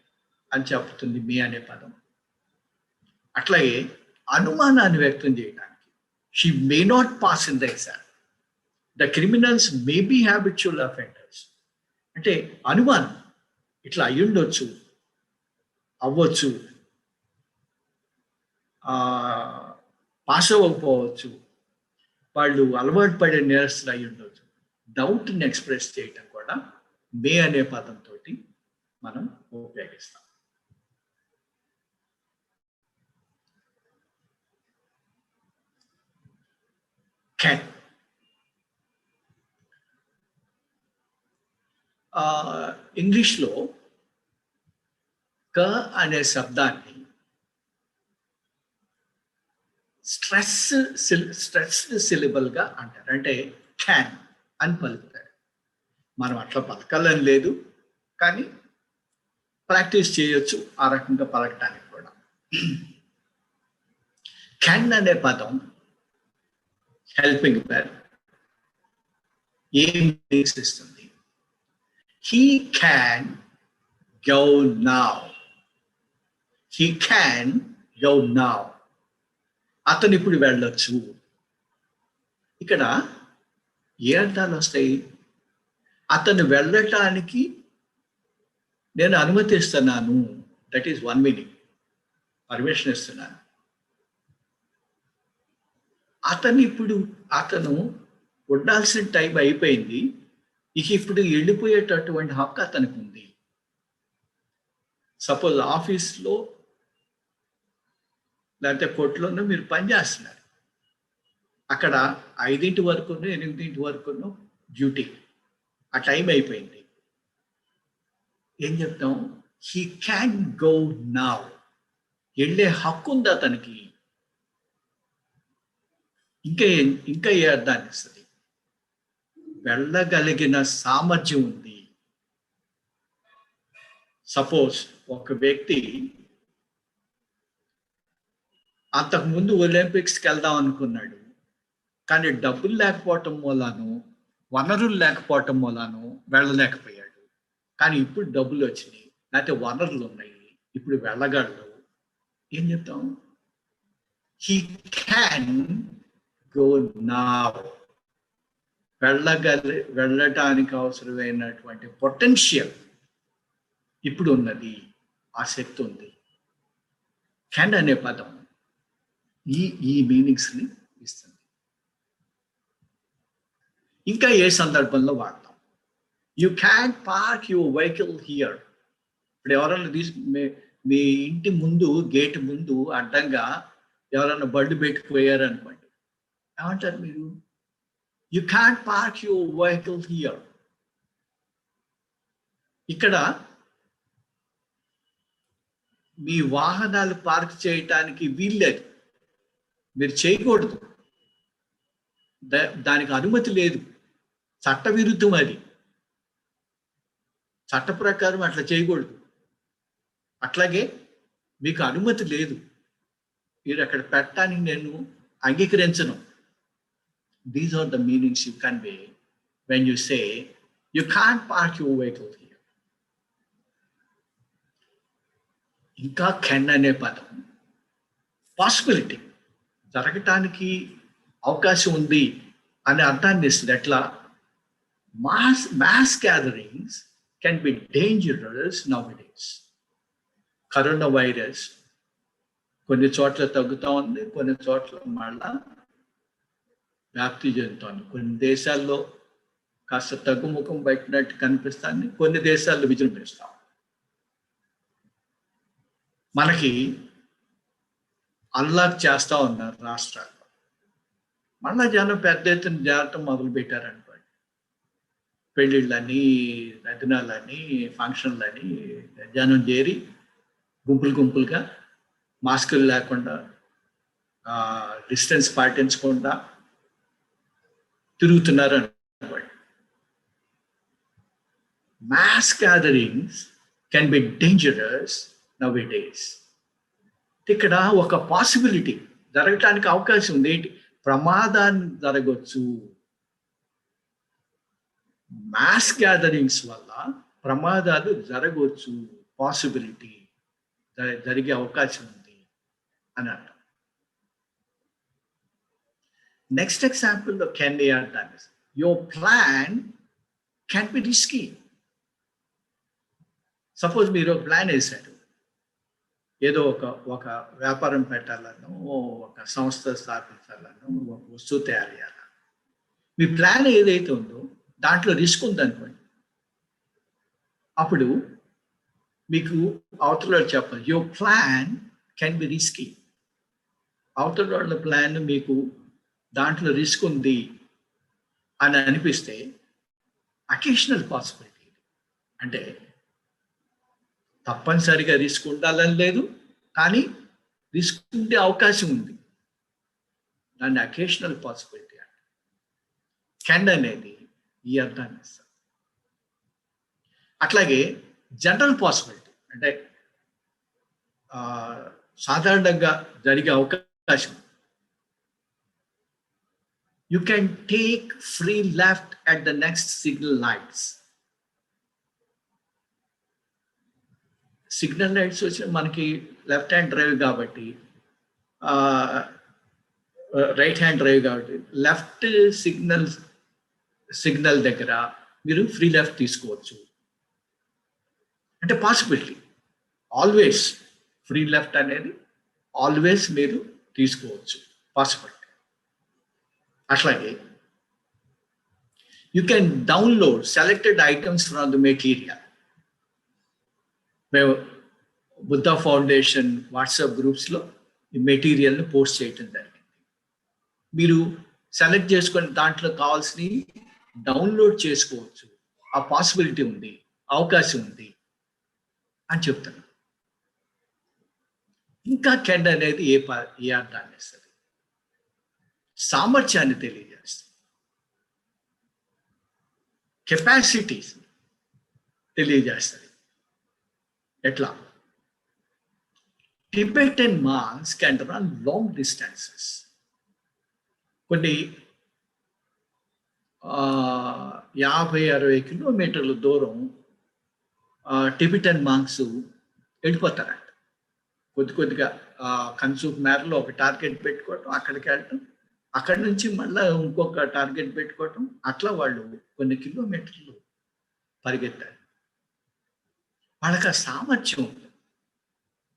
S1: అని చెప్తుంది మే అనే పదం. అట్లాగే అనుమానాన్ని వ్యక్తం చేయడానికి she may not pass in the exam. The criminals may be habitual offenders. అంటే అనుమానం, ఇట్లా అయ్యుండొచ్చు, అవ్వచ్చు, పాస్ అవ్వకపోవచ్చు, వాళ్ళు అలవాటు పడే నేరస్తులు అయి ఉండొచ్చు. డౌట్ని ఎక్స్ప్రెస్ చేయటం కూడా మే అనే పదంతో మనం ఉపయోగిస్తాం. కెన్, ఇంగ్లీష్లో క అనే శబ్దాన్ని స్ట్రెస్డ్ సిలబుల్గా అంటారు. అంటే క్యాన్ అని పలుకుతారు. మనం అట్లా పలకాలని లేదు, కానీ ప్రాక్టీస్ చేయొచ్చు ఆ రకంగా పలకటానికి కూడా. క్యాన్ అనే పదం హెల్పింగ్ వర్బ్ ఏం ఇస్తుంది? He can go now. He can go now. అతను ఇప్పుడు వెళ్ళొచ్చు. ఇక్కడ ఏ అర్థాలు వస్తాయి? అతను వెళ్ళటానికి నేను అనుమతిస్తున్నాను. That is one meaning. Permission ఇస్తున్నాను. అతను ఉండాల్సిన టైం అయిపోయింది, ఇక ఇప్పుడు వెళ్ళిపోయేటటువంటి హక్కు అతనికి ఉంది. సపోజ్ ఆఫీస్లో లేకపోతే కోర్టులోనూ మీరు పనిచేస్తున్నారు. అక్కడ 5 వరకు 8 వరకు డ్యూటీ, ఆ టైం అయిపోయింది. ఏం చెప్తాం? He can go now. వెళ్ళే హక్కు ఉంది అతనికి. ఇంకా ఏ అర్థాన్ని ఇస్తుంది? వెళ్ళగలిగిన సామర్థ్యం ఉంది. సపోజ్ ఒక వ్యక్తి అంతకుముందు ఒలింపిక్స్కి వెళ్దాం అనుకున్నాడు, కానీ డబ్బులు లేకపోవటం మూలాను, వనరులు లేకపోవటం మూలాను వెళ్ళలేకపోయాడు. కానీ ఇప్పుడు డబ్బులు వచ్చినాయి, లేకపోతే వనరులు ఉన్నాయి, ఇప్పుడు వెళ్ళగలడు. ఏం చెప్తాం? He can go now. వెళ్ళటానికి అవసరమైనటువంటి పొటెన్షియల్ ఇప్పుడు ఉన్నది, ఆ శక్తి ఉంది. క్యాన్ అనే పదం ఈ మీనింగ్స్ ని ఇస్తుంది. ఇంకా ఏ సందర్భంలో వాడతాం? You can park your vehicle here. ఇప్పుడు ఎవరైనా మీ ఇంటి ముందు, గేట్ ముందు అడ్డంగా ఎవరైనా బండి పెట్టుకుపోయారు అనుకోండి, ఏమంటారు మీరు? You can park your vehicle here. ఇక్కడ మీ వాహనాలు పార్క్ చేయటానికి వీల్లేదు, మీరు చేయకూడదు, దానికి అనుమతి లేదు, చట్టవిరుద్ధం. అది చట్ట ప్రకారం అట్లా చేయకూడదు. అట్లాగే మీకు అనుమతి లేదు, మీరు అక్కడ పెట్టడానికి నేను అంగీకరించను. These are the meanings you convey when you say you can't park your vehicle here. ఇంకా కెన్ అనే పదం పాసిబిలిటీ, జరగటానికి అవకాశం ఉంది అనే అర్థాన్ని ఇస్తుంది. ఎట్లా? Mass gatherings can be dangerous నౌడేస్. Corona virus కొన్ని చోట్ల తగ్గుతూ ఉంది, కొన్ని చోట్ల మళ్ళా వ్యాప్తి చెందుతోంది. కొన్ని దేశాల్లో కాస్త తగ్గుముఖం పెట్టినట్టు కనిపిస్తుంది, కొన్ని దేశాల్లో విజృంభిస్తాం. మనకి అన్లాక్ చేస్తూ ఉన్నారు రాష్ట్రాల్లో. మళ్ళా జనం పెద్ద ఎత్తున జాగ్రత్త మొదలు పెట్టారనుకోండి. పెళ్ళిళ్ళని, రచనలని, ఫంక్షన్లని జనం చేరి గుంపులుగా మాస్కులు లేకుండా, డిస్టెన్స్ పాటించకుండా తిరుగుతున్నారు అనుకోండి. Mass gatherings can be dangerous నౌడేస్. ఇక్కడ ఒక పాసిబిలిటీ, జరగటానికి అవకాశం ఉంది. ఏంటి? ప్రమాదాన్ని జరగవచ్చు. మాస్ గ్యాదరింగ్స్ వల్ల ప్రమాదాలు జరగవచ్చు, పాసిబిలిటీ, జరిగే అవకాశం ఉంది అని అంటాం. నెక్స్ట్ ఎగ్జాంపుల్లో కెన్ ఏ అంటాను. Your plan can be risky. Suppose మీరు ఒక ప్లాన్ వేశారు, ఏదో ఒక వ్యాపారం పెట్టాలను, ఒక సంస్థ స్థాపించాలను, ఒక వస్తువు తయారు చేయాలని. మీ ప్లాన్ ఏదైతే ఉందో దాంట్లో రిస్క్ ఉందనుకోండి, అప్పుడు మీకు అవతల చెప్పాలి your plan can be risky. అవతల వాళ్ళ ప్లాన్ మీకు దాంట్లో రిస్క్ ఉంది అని అనిపిస్తే అకేషనల్ పాసిబిలిటీ. అంటే తప్పనిసరిగా రిస్క్ ఉండాలని లేదు, కానీ రిస్క్ ఉండే అవకాశం ఉంది. దాన్ని అకేషనల్ పాసిబిలిటీ అంట. కెన్ అనేది ఈ అర్థాన్ని ఇస్తుంది. అట్లాగే జనరల్ పాసిబిలిటీ అంటే సాధారణంగా జరిగే అవకాశం. You can take free left at the next signal lights. Signal lights వచ్చి మనకి లెఫ్ట్ హ్యాండ్ డ్రైవ్ కాబట్టి, రైట్ హ్యాండ్ డ్రైవ్ కాబట్టి లెఫ్ట్ సిగ్నల్ దగ్గర మీరు ఫ్రీ లెఫ్ట్ తీసుకోవచ్చు అంటే పాసిబిలిటీ. ఆల్వేస్ ఫ్రీ లెఫ్ట్ అనేది ఆల్వేస్ మీరు తీసుకోవచ్చు, పాసిబిలిటీ. అట్లాగే you can download selected items from the material. మేము బుద్ధ ఫౌండేషన్ వాట్సాప్ గ్రూప్స్లో ఈ మెటీరియల్ని పోస్ట్ చేయటం జరిగింది. మీరు సెలెక్ట్ చేసుకొని దాంట్లో కావాల్సినవి డౌన్లోడ్ చేసుకోవచ్చు. ఆ పాసిబిలిటీ ఉంది, అవకాశం ఉంది అని చెప్తాను. ఇంకా కెన్ అనేది ఏ అర్థాన్ని ఇస్తుంది? సామర్థ్యాన్ని తెలియజేస్తుంది, కెపాసిటీస్ తెలియజేస్తుంది. ఎట్లా? Tibetan monks can run long distances. కొన్ని 50-60 కిలోమీటర్ల దూరం టిబెటన్ మాంక్స్ వెళ్ళిపోతారంట. కొద్దిగా కన్సూప్ మేరలో ఒక టార్గెట్ పెట్టుకోవటం, అక్కడికి వెళ్ళటం, అక్కడి నుంచి మళ్ళీ ఇంకొక టార్గెట్ పెట్టుకోవటం, అట్లా వాళ్ళు కొన్ని కిలోమీటర్లు పరిగెత్తారు. వాళ్ళకి ఆ సామర్థ్యం ఉంది.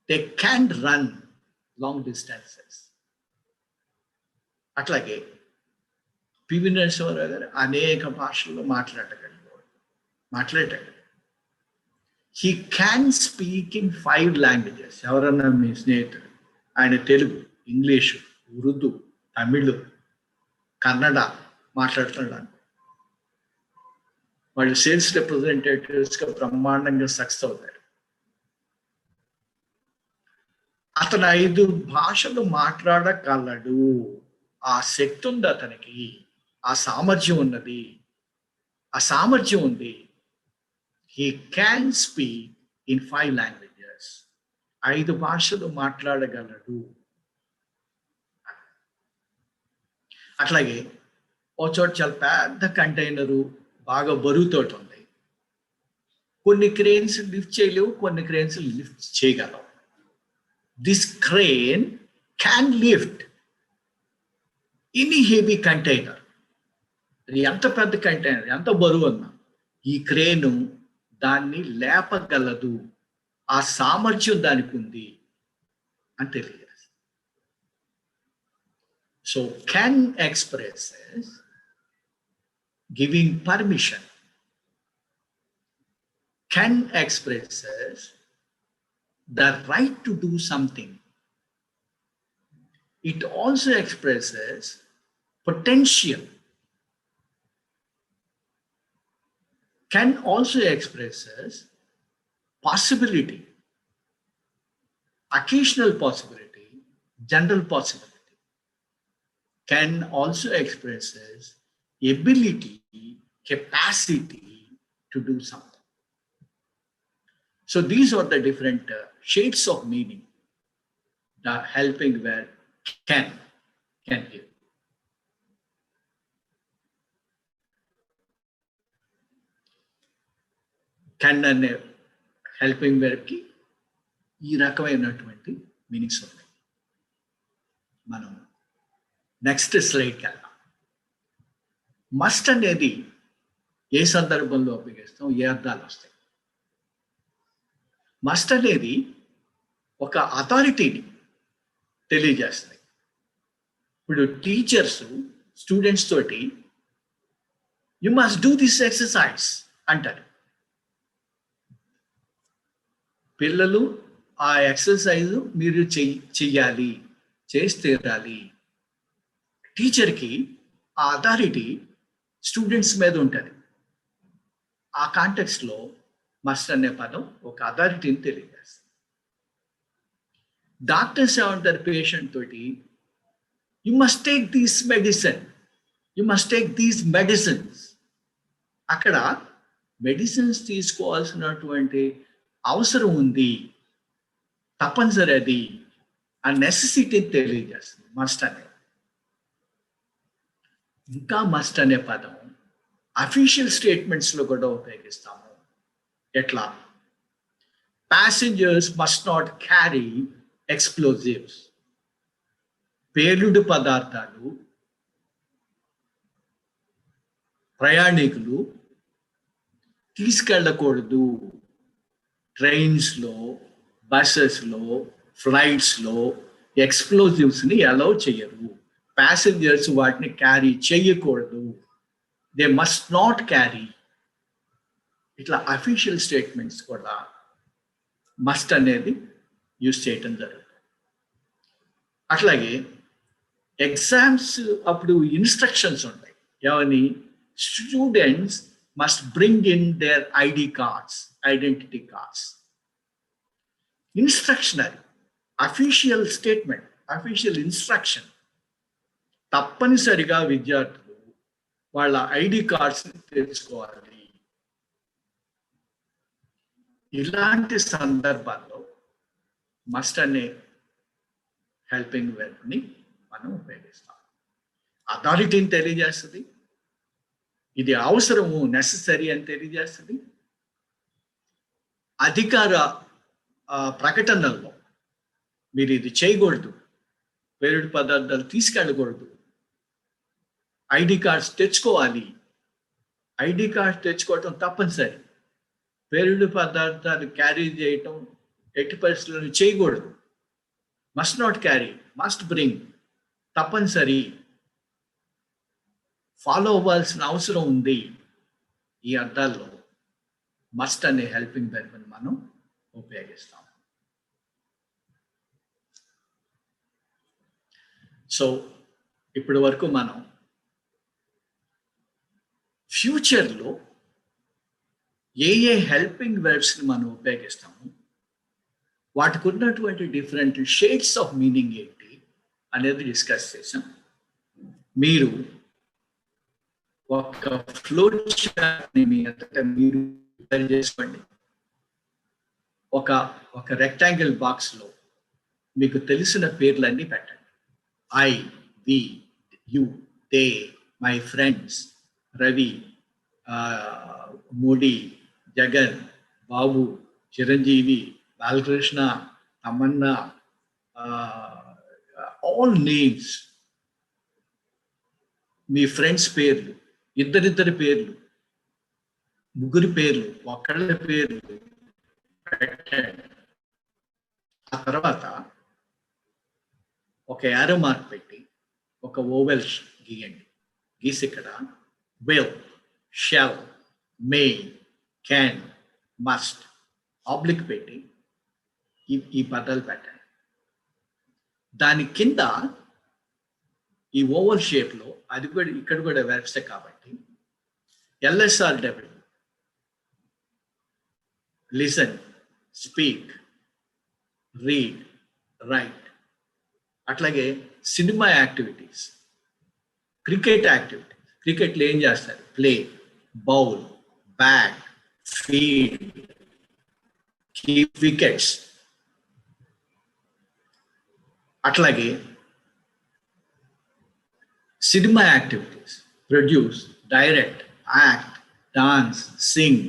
S1: They can run long distances. అట్లాగే పివి నరసింహారావు గారు అనేక భాషల్లో మాట్లాడగలరు. He can speak in 5 languages. ఎవరన్నా మీ స్నేహితుడు ఆయన తెలుగు, ఇంగ్లీషు, ఉర్దూ, తమిళ్, కన్నడ మాట్లాడుతున్నాడు. వాళ్ళు సేల్స్ రిప్రజెంటేటివ్స్గా బ్రహ్మాండంగా సక్సెస్ అవుతారు. అతను 5 భాషలు మాట్లాడగలడు. ఆ శక్తి ఉంది అతనికి, ఆ సామర్థ్యం ఉంది. He can speak in 5 languages. 5 భాషలు మాట్లాడగలడు. అట్లాగే ఓ చోట చాలా పెద్ద కంటైనరు బాగా బరువుతోటి ఉంది. కొన్ని క్రేన్స్ లిఫ్ట్ చేయలేవు, కొన్ని క్రేన్స్ లిఫ్ట్ చేయగలవు. This crane can lift any heavy container. ఎంత పెద్ద కంటైనర్, ఎంత బరువు అన్నా ఈ క్రేను దాన్ని లేపగలదు. ఆ సామర్థ్యం దానికి ఉంది అని తెలియదు. So can expresses giving permission. Can expresses the right to do something. It also expresses potential. Can also expresses possibility, occasional possibility, general possibility. Can also expresses ability, capacity to do something. So these are the different shades of meaning, the helping verb can give. Can అనే helping వెర్బ్కి ఈ రకమైనటువంటి meanings ఉన్నాయి. మనం next స్లైడ్కి వెళ్దాం. Must అనేది ఏ సందర్భంలో ఉపయోగిస్తాం, ఏ అర్థాలు వస్తాయి? మస్ట్ అనేది ఒక అథారిటీని తెలియజేస్తుంది. ఇప్పుడు టీచర్స్ స్టూడెంట్స్ తోటి you must do this exercise అంటారు. పిల్లలు ఆ ఎక్సర్సైజ్ మీరు చెయ్యాలి, చేసి తీరాలి. టీచర్కి ఆ అథారిటీ స్టూడెంట్స్ మీద ఉంటుంది. ఆ కాంటెక్స్లో మస్ట్ అనే పదం ఒక అథారిటీని తెలియజేస్తుంది. డాక్టర్స్ ఏమంటారు పేషెంట్ తోటి, you must take this medicine, you must take these medicines. అక్కడ మెడిసిన్స్ తీసుకోవాల్సినటువంటి అవసరం ఉంది, తప్పనిసరి అది, ఆ నెసెసిటీ తెలియజేస్తుంది మస్ట్ అనేది. ఇంకా మస్ట్ అనే పదం అఫీషియల్ స్టేట్మెంట్స్లో కూడా ఉపయోగిస్తాము. ఎట్లా? Passengers must not carry explosives. పేలుడు పదార్థాలు ప్రయాణికులు తీసుకెళ్ళకూడదు. ట్రైన్స్లో, బస్సెస్లో, ఫ్లైట్స్లో ఎక్స్ప్లోజివ్స్ని అలౌ చేయరు. ప్యాసింజర్స్ వాటిని క్యారీ చేయకూడదు. They must not carry. ఇట్లా అఫీషియల్ స్టేట్మెంట్స్ కూడా మస్ట్ అనేది యూజ్ చేయటం జరుగుతుంది. అట్లాగే ఎగ్జామ్స్ అప్పుడు ఇన్స్ట్రక్షన్స్ ఉంటాయి. ఏమని? Students must bring in their ID cards, identity cards. Instructionary, official statement, official instruction. తప్పనిసరిగా విద్యార్థులు వాళ్ళ ఐడి కార్డ్స్ తెచ్చుకోవాలి. ఇలాంటి సందర్భాల్లో మస్ట్ అనే హెల్పింగ్ వెర్బ్ని మనం ఉపయోగిస్తాం. అథారిటీని తెలియజేస్తుంది, ఇది అవసరము, నెససరీ అని తెలియజేస్తుంది. అధికార ప్రకటనల్లో మీరు ఇది చేయకూడదు, పేలుడు పదార్థాలు తీసుకెళ్ళకూడదు, ఐడి కార్డ్స్ తెచ్చుకోవాలి, ఐడి కార్డ్స్ తెచ్చుకోవటం తప్పనిసరి, పేలుడు పదార్థాలు క్యారీ చేయటం ఎట్టి పరిస్థితులను చేయకూడదు, must not carry, must bring, తప్పనిసరి, ఫాలో అవ్వాల్సిన అవసరం ఉంది. ఈ అర్థాల్లో మస్ట్ అనే హెల్పింగ్ వెర్బ్ని మనం ఉపయోగిస్తాం. సో ఇప్పటి వరకు మనం ఫ్యూచర్లో ఏ హెల్పింగ్ వెర్బ్స్ని మనం ఉపయోగిస్తాము, వాటికి ఉన్నటువంటి డిఫరెంట్ షేడ్స్ ఆఫ్ మీనింగ్ ఏంటి అనేది డిస్కస్ చేసాం. మీరు ఒక ఫ్లో చార్ట్ని మీ అంతటా మీరు తయారు చేసుకోండి. ఒక రెక్టాంగిల్ బాక్స్లో మీకు తెలిసిన పేర్లన్నీ పెట్టండి. I, we, you, they, my friends, Ravi, Modi, Jagan, Babu, Chiranjeevi, Balakrishna, Tamannaah, all names. మీ ఫ్రెండ్స్ పేర్లు, ఇద్దరిద్దరి పేర్లు, ముగ్గురి పేర్లు, ఒక్కళ్ళ పేర్లు పెట్టండి. ఆ తర్వాత ఒక యారో మార్క్ పెట్టి ఒక ఓవెల్ గీయండి. గీసి ఇక్కడ will, shall, may, can, must oblique పెట్టి ఈ పదాలు పెట్టండి. దాని కింద ఈ ఓవల్ షేప్లో అది కూడా ఇక్కడ కూడా వెర్బ్సే కాబట్టి LSRW, listen, speak, read, write. అట్లాగే సినిమా యాక్టివిటీస్, క్రికెట్ యాక్టివిటీస్, క్రికెట్లో ఏం చేస్తారు? Play, bowl, bat, field, keep wickets. అట్లాగే cinema activities, produce, direct, act, dance, sing,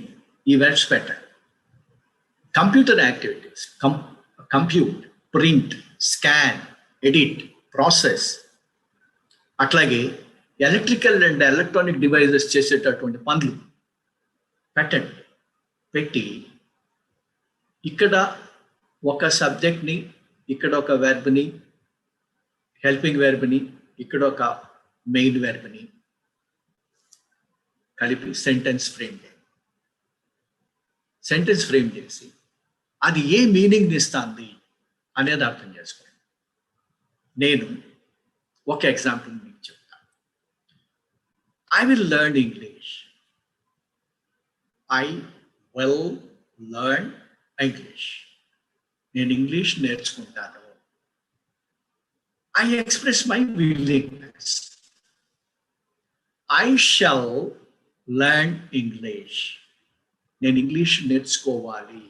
S1: ఈ వెర్బ్స్ పెట్టండి. Computer activities, compute, print, scan, edit, process. అట్లాగే ఎలక్ట్రికల్ అండ్ ఎలక్ట్రానిక్ డివైజెస్ చేసేటటువంటి పనులు పెట్టండి. పెట్టి ఇక్కడ ఒక సబ్జెక్ట్ని, ఇక్కడ ఒక వెర్బ్ని, హెల్పింగ్ వెర్బ్ని, ఇక్కడ ఒక మెయిన్ వెర్బ్ని కలిపి సెంటెన్స్ ఫ్రేమ్ చేయండి. సెంటెన్స్ ఫ్రేమ్ చేసి అది ఏ మీనింగ్ ఇస్తుంది అనేది అర్థం చేసుకోండి. నేను ఒక ఎగ్జాంపుల్ మీకు చెప్తాను. I will learn English. I will learn English. నేను ఇంగ్లీష్ నేర్చుకుంటాను. I express my willingness. I shall learn English. నేను ఇంగ్లీష్ నేర్చుకోవాలి.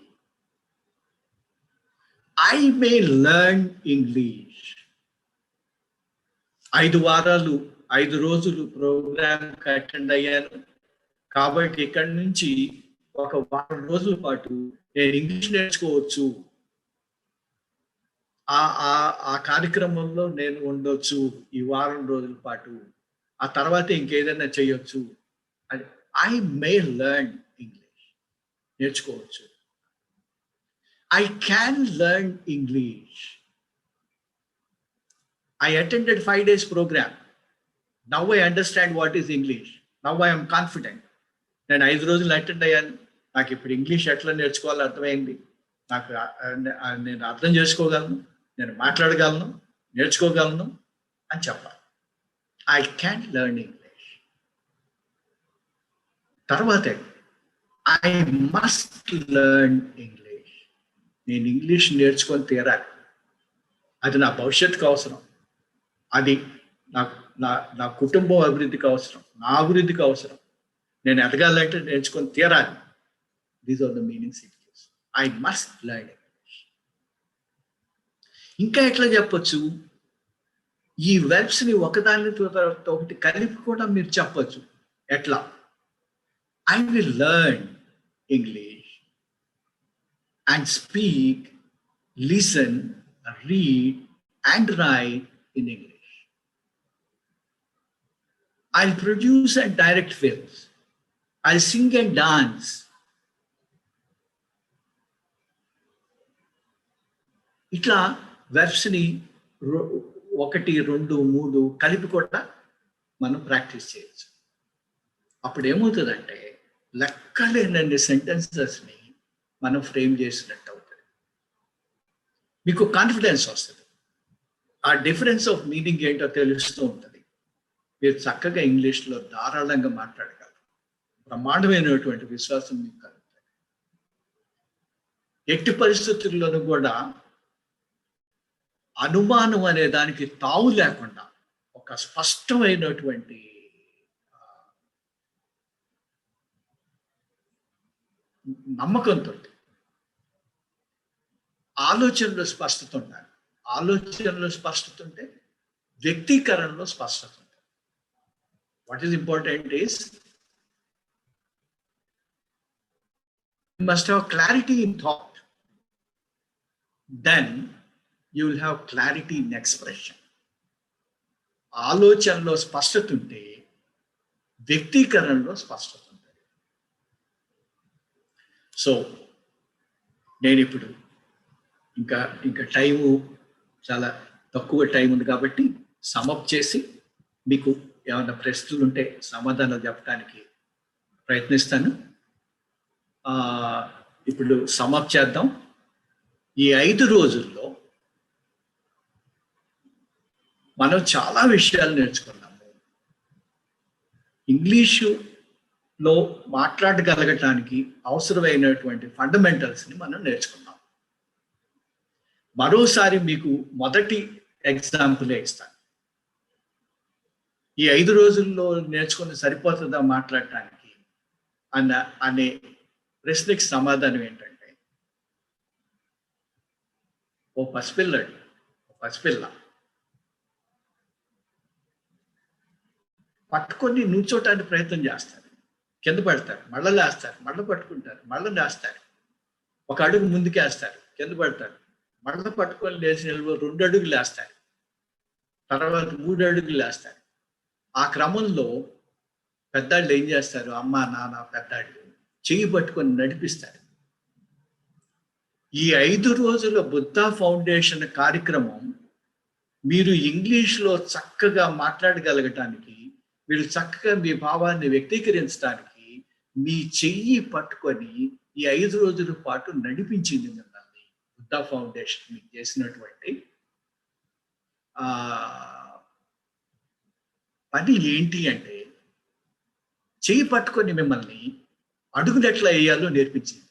S1: I may learn English. 5 వారాలు 5 రోజులు ప్రోగ్రామ్కి అటెండ్ అయ్యాను కాబట్టి ఇక్కడి నుంచి ఒక వారం రోజుల పాటు నేను ఇంగ్లీష్ నేర్చుకోవచ్చు. ఆ కార్యక్రమంలో నేను ఉండొచ్చు ఈ వారం రోజుల పాటు. ఆ తర్వాత ఇంకేదైనా చేయొచ్చు. ఐ మే లెర్న్ ఇంగ్లీష్, నేర్చుకోవచ్చు. I can learn English. I attended 5 days program. Now I understand what is English. Now I am confident. నేను 5 రోజులు అటెండ్ అయ్యాను. నాకు ఇప్పుడు ఇంగ్లీష్ ఎట్లా నేర్చుకోవాలో అర్థమైంది. నేను అర్థం చేసుకోగలను, నేను మాట్లాడగలను, నేర్చుకోగలను అని చెప్పాలి. I can learn English. తర్వాత I must learn English. నేను ఇంగ్లీష్ నేర్చుకొని తీరాలి. అది నా భవిష్యత్తుకు అవసరం. అది నా కుటుంబం అభివృద్ధికి అవసరం, నా అభివృద్ధికి అవసరం. నేను ఎదగాలంటే నేర్చుకొని తీరాలి. These are the meanings it gives. I must learn English. ఇంకా ఎట్లా చెప్పొచ్చు? ఈ వెర్బ్స్ ని ఒకదానితో ఒకటి కలిపి కూడా మీరు చెప్పొచ్చు. ఎట్లా? I will learn English and speak, listen, read, and write in English. I'll produce and direct films. I'll sing and dance. ఇట్లా వెర్బ్స్ని 1, 2, 3 కలిపి కూడా మనం ప్రాక్టీస్ చేయొచ్చు. అప్పుడు ఏమవుతుందంటే లెక్కలేనన్ని సెంటెన్సెస్ని మనం ఫ్రేమ్ చేసినట్టు అవుతుంది. మీకు కాన్ఫిడెన్స్ వస్తుంది. ఆ డిఫరెన్స్ ఆఫ్ మీనింగ్ ఏంటో తెలుస్తూ ఉంటుంది. మీరు చక్కగా ఇంగ్లీష్లో ధారాళంగా మాట్లాడగలరు. బ్రహ్మాండమైనటువంటి విశ్వాసం మీకు కలుగుతుంది. ఎట్టి పరిస్థితుల్లోనూ కూడా అనుమానం అనే దానికి తావు లేకుండా ఒక స్పష్టమైనటువంటి నమ్మకంతో ఆలోచనలో స్పష్టత ఉండాలి. ఆలోచనలో స్పష్టత ఉంటే వ్యక్తీకరణలో స్పష్టత ఉంటుంది. What is important is you must have clarity in thought, then you will have clarity in expression. ఆలోచనలో స్పష్టత ఉంటే వ్యక్తీకరణలో స్పష్టత ఉంటుంది. సో నేను ఇప్పుడు ఇంకా టైము చాలా తక్కువ టైం ఉంది కాబట్టి సమప్ చేసి మీకు ఏమైనా ప్రశ్నలు ఉంటే సమాధానం చెప్పడానికి ప్రయత్నిస్తాను. ఇప్పుడు సమప్ చేద్దాం. ఈ 5 రోజుల్లో మనం చాలా విషయాలు నేర్చుకున్నాము. ఇంగ్లీషులో మాట్లాడగలగటానికి అవసరమైనటువంటి ఫండమెంటల్స్ని మనం నేర్చుకున్నాం. మరోసారి మీకు మొదటి ఎగ్జాంపులే ఇస్తాను. ఈ 5 రోజుల్లో నేర్చుకుని సరిపోతుందా మాట్లాడటానికి అనే ప్రశ్నకి సమాధానం ఏంటంటే, ఓ పసిపిల్ల పట్టుకొని నుంచోటానికి ప్రయత్నం చేస్తారు. కింద పడతారు, మళ్ళీ లేస్తారు, మళ్ళీ పట్టుకుంటారు, మళ్ళీ లేస్తారు. ఒక అడుగు ముందుకేస్తారు, కింద పడతారు, మళ్ళీ పట్టుకొని లేచి 2 అడుగులు లేస్తారు, తర్వాత 3 అడుగులు లేస్తారు. ఆ క్రమంలో పెద్దాళ్ళు ఏం చేస్తారు? అమ్మ నాన్న పెద్దాళ్ళు చెయ్యి పట్టుకొని నడిపిస్తారు. ఈ 5 రోజుల బుద్ధ ఫౌండేషన్ కార్యక్రమం మీరు ఇంగ్లీష్లో చక్కగా మాట్లాడగలగటానికి, మీరు చక్కగా మీ భావాన్ని వ్యక్తీకరించడానికి మీ చెయ్యి పట్టుకొని ఈ 5 రోజుల పాటు నడిపించింది మిమ్మల్ని. బుద్ధ ఫౌండేషన్ మీకు చేసినటువంటి పని ఏంటి అంటే, చెయ్యి పట్టుకొని మిమ్మల్ని అడుగులు ఎట్లా వేయాలో నేర్పించింది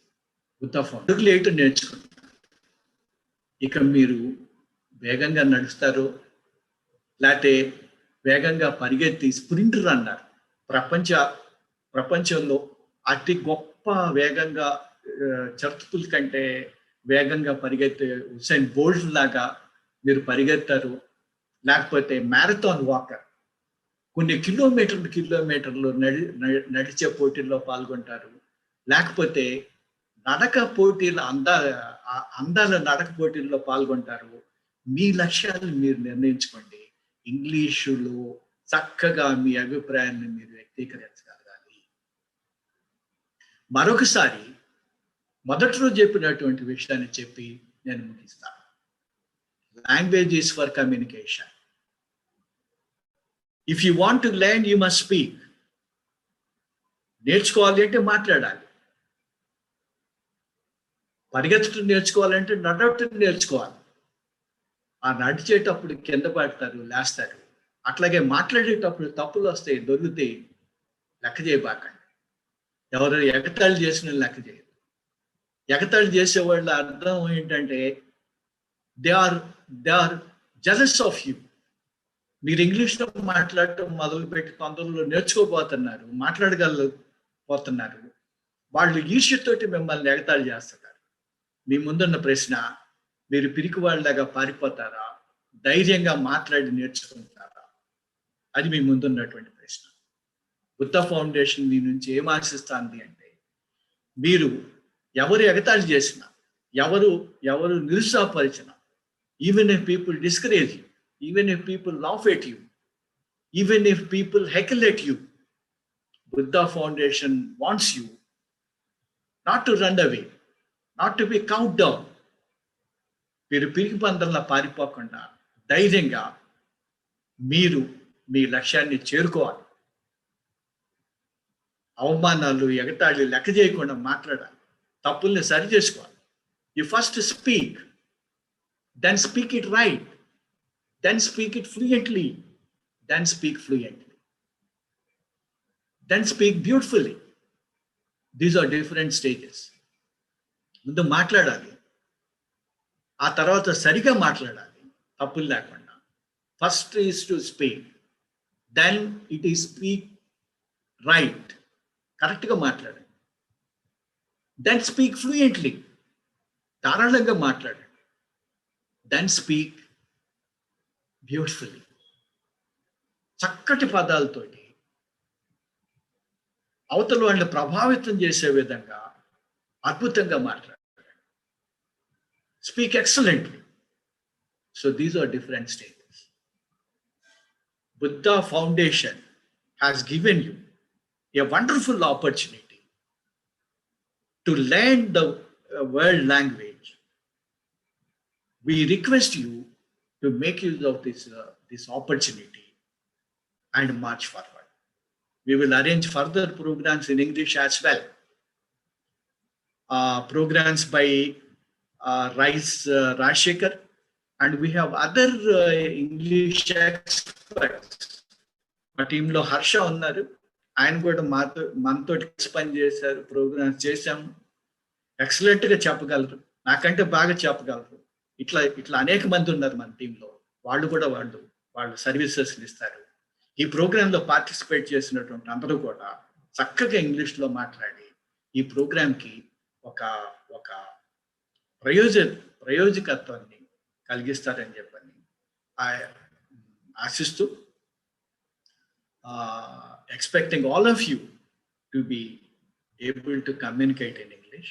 S1: బుద్ధ ఫౌండేషన్. అడుగులు వేయటం నేర్చుకున్నారు. ఇక మీరు వేగంగా నడుస్తారో లేకపోతే వేగంగా పరిగెత్తి స్ప్రింటర్ అన్నారు. ప్రపంచంలో అతి గొప్ప వేగంగా చర్తుల కంటే వేగంగా పరిగెత్తే హుసేన్ బోల్ట్ లాగా మీరు పరిగెత్తారు. లేకపోతే మ్యారథాన్ వాకర్ కొన్ని కిలోమీటర్లు నడిచే పోటీల్లో పాల్గొంటారు. లేకపోతే నడక పోటీల అందాల నడక పోటీల్లో పాల్గొంటారు. మీ లక్ష్యాలను మీరు నిర్ణయించుకోండి. ఇంగ్లీషులో చక్కగా మీ అభిప్రాయాన్ని మీరు వ్యక్తీకరించగలగాలి. మరొకసారి మొదటి రోజు చెప్పినటువంటి విషయాన్ని చెప్పి నేను ముగిస్తాను. Language is for communication. If you want to learn you must speak. నేర్చుకోవాలి అంటే మాట్లాడాలి. పరిగెత్తడం నేర్చుకోవాలంటే నడవటం నేర్చుకోవాలి. ఆ నడిచేటప్పుడు కింద పడతారు, లేస్తారు. అట్లాగే మాట్లాడేటప్పుడు తప్పులు వస్తాయి, దొరుకుతాయి, లెక్క చేయబాకండి. ఎవరు ఎగతాళి చేసిన లెక్క చేయదు. ఎగతాళి చేసేవాళ్ళ అర్థం ఏంటంటే they are jealous of you. మీరు ఇంగ్లీష్లో మాట్లాడటం మొదలుపెట్టి తొందరలో నేర్చుకోబోతున్నారు, మాట్లాడగలపోతున్నారు. వాళ్ళు ఈర్ష్యతోటి మిమ్మల్ని ఎగతాళి చేస్తున్నారు. మీ ముందున్న ప్రశ్న, మీరు పిరికి వాళ్ళలాగా పారిపోతారా, ధైర్యంగా మాట్లాడి నేర్చుకుంటారా? అది మీ ముందున్నటువంటి ప్రశ్న. బుద్ధ ఫౌండేషన్ మీ నుంచి ఏం ఆశిస్తుంది అంటే, మీరు ఎవరు ఎగతాళి చేసినా, ఎవరు నిరుత్సాహపరిచినా, even if people discourage you, even if people laugh at you, even if people heckle at you, Buddha Foundation wants you not to run away, not to be count down. మీరు పిరికి పందల్లా పారిపోకుండా ధైర్యంగా మీరు మీ లక్ష్యాన్ని చేరుకోవాలి. అవమానాలు, ఎగతాళి లెక్క చేయకుండా మాట్లాడాలి. తప్పుల్ని సరి చేసుకోవాలి. You first speak, then speak it right, then speak it fluently, then speak fluently, then speak beautifully. These are different stages. ముందు మాట్లాడాలి, ఆ తర్వాత సరిగా మాట్లాడాలి, తప్పులు లేకుండా. First is to speak, then it is speak right, కరెక్ట్గా మాట్లాడండి. దెన్ స్పీక్ ఫ్లూయెంట్లీ, ధారాళంగా మాట్లాడండి. దెన్ స్పీక్ బ్యూటిఫుల్లీ, చక్కటి పదాలతోటి అవతల వాళ్ళని ప్రభావితం చేసే విధంగా అద్భుతంగా మాట్లాడండి. Speak excellently. So these are different stages. Buddha Foundation has given you a wonderful opportunity to learn the world language. We request you to make use of this opportunity and march forward. We will arrange further programs in English as well. Programs by Rice Rajshekhar, and we have other English experts. మా టీంలో హర్ష ఉన్నారు, ఆయన కూడా మనతో expand చేశారు, programmes చేశాము. ఎక్సలెంట్గా చెప్పగలరు, నాకంటే బాగా చెప్పగలరు. ఇట్లా అనేక మంది ఉన్నారు మన టీంలో. వాళ్ళు కూడా వాళ్ళు సర్వీసెస్ ఇస్తారు. ఈ ప్రోగ్రాంలో పార్టిసిపేట్ చేసినటువంటి అందరూ కూడా చక్కగా ఇంగ్లీష్లో మాట్లాడి ఈ ప్రోగ్రాంకి ఒక ప్రయోజకత్వాన్ని కలిగిస్తారని చెప్పని ఆశిస్తూ, expecting all of you to be able to communicate in English.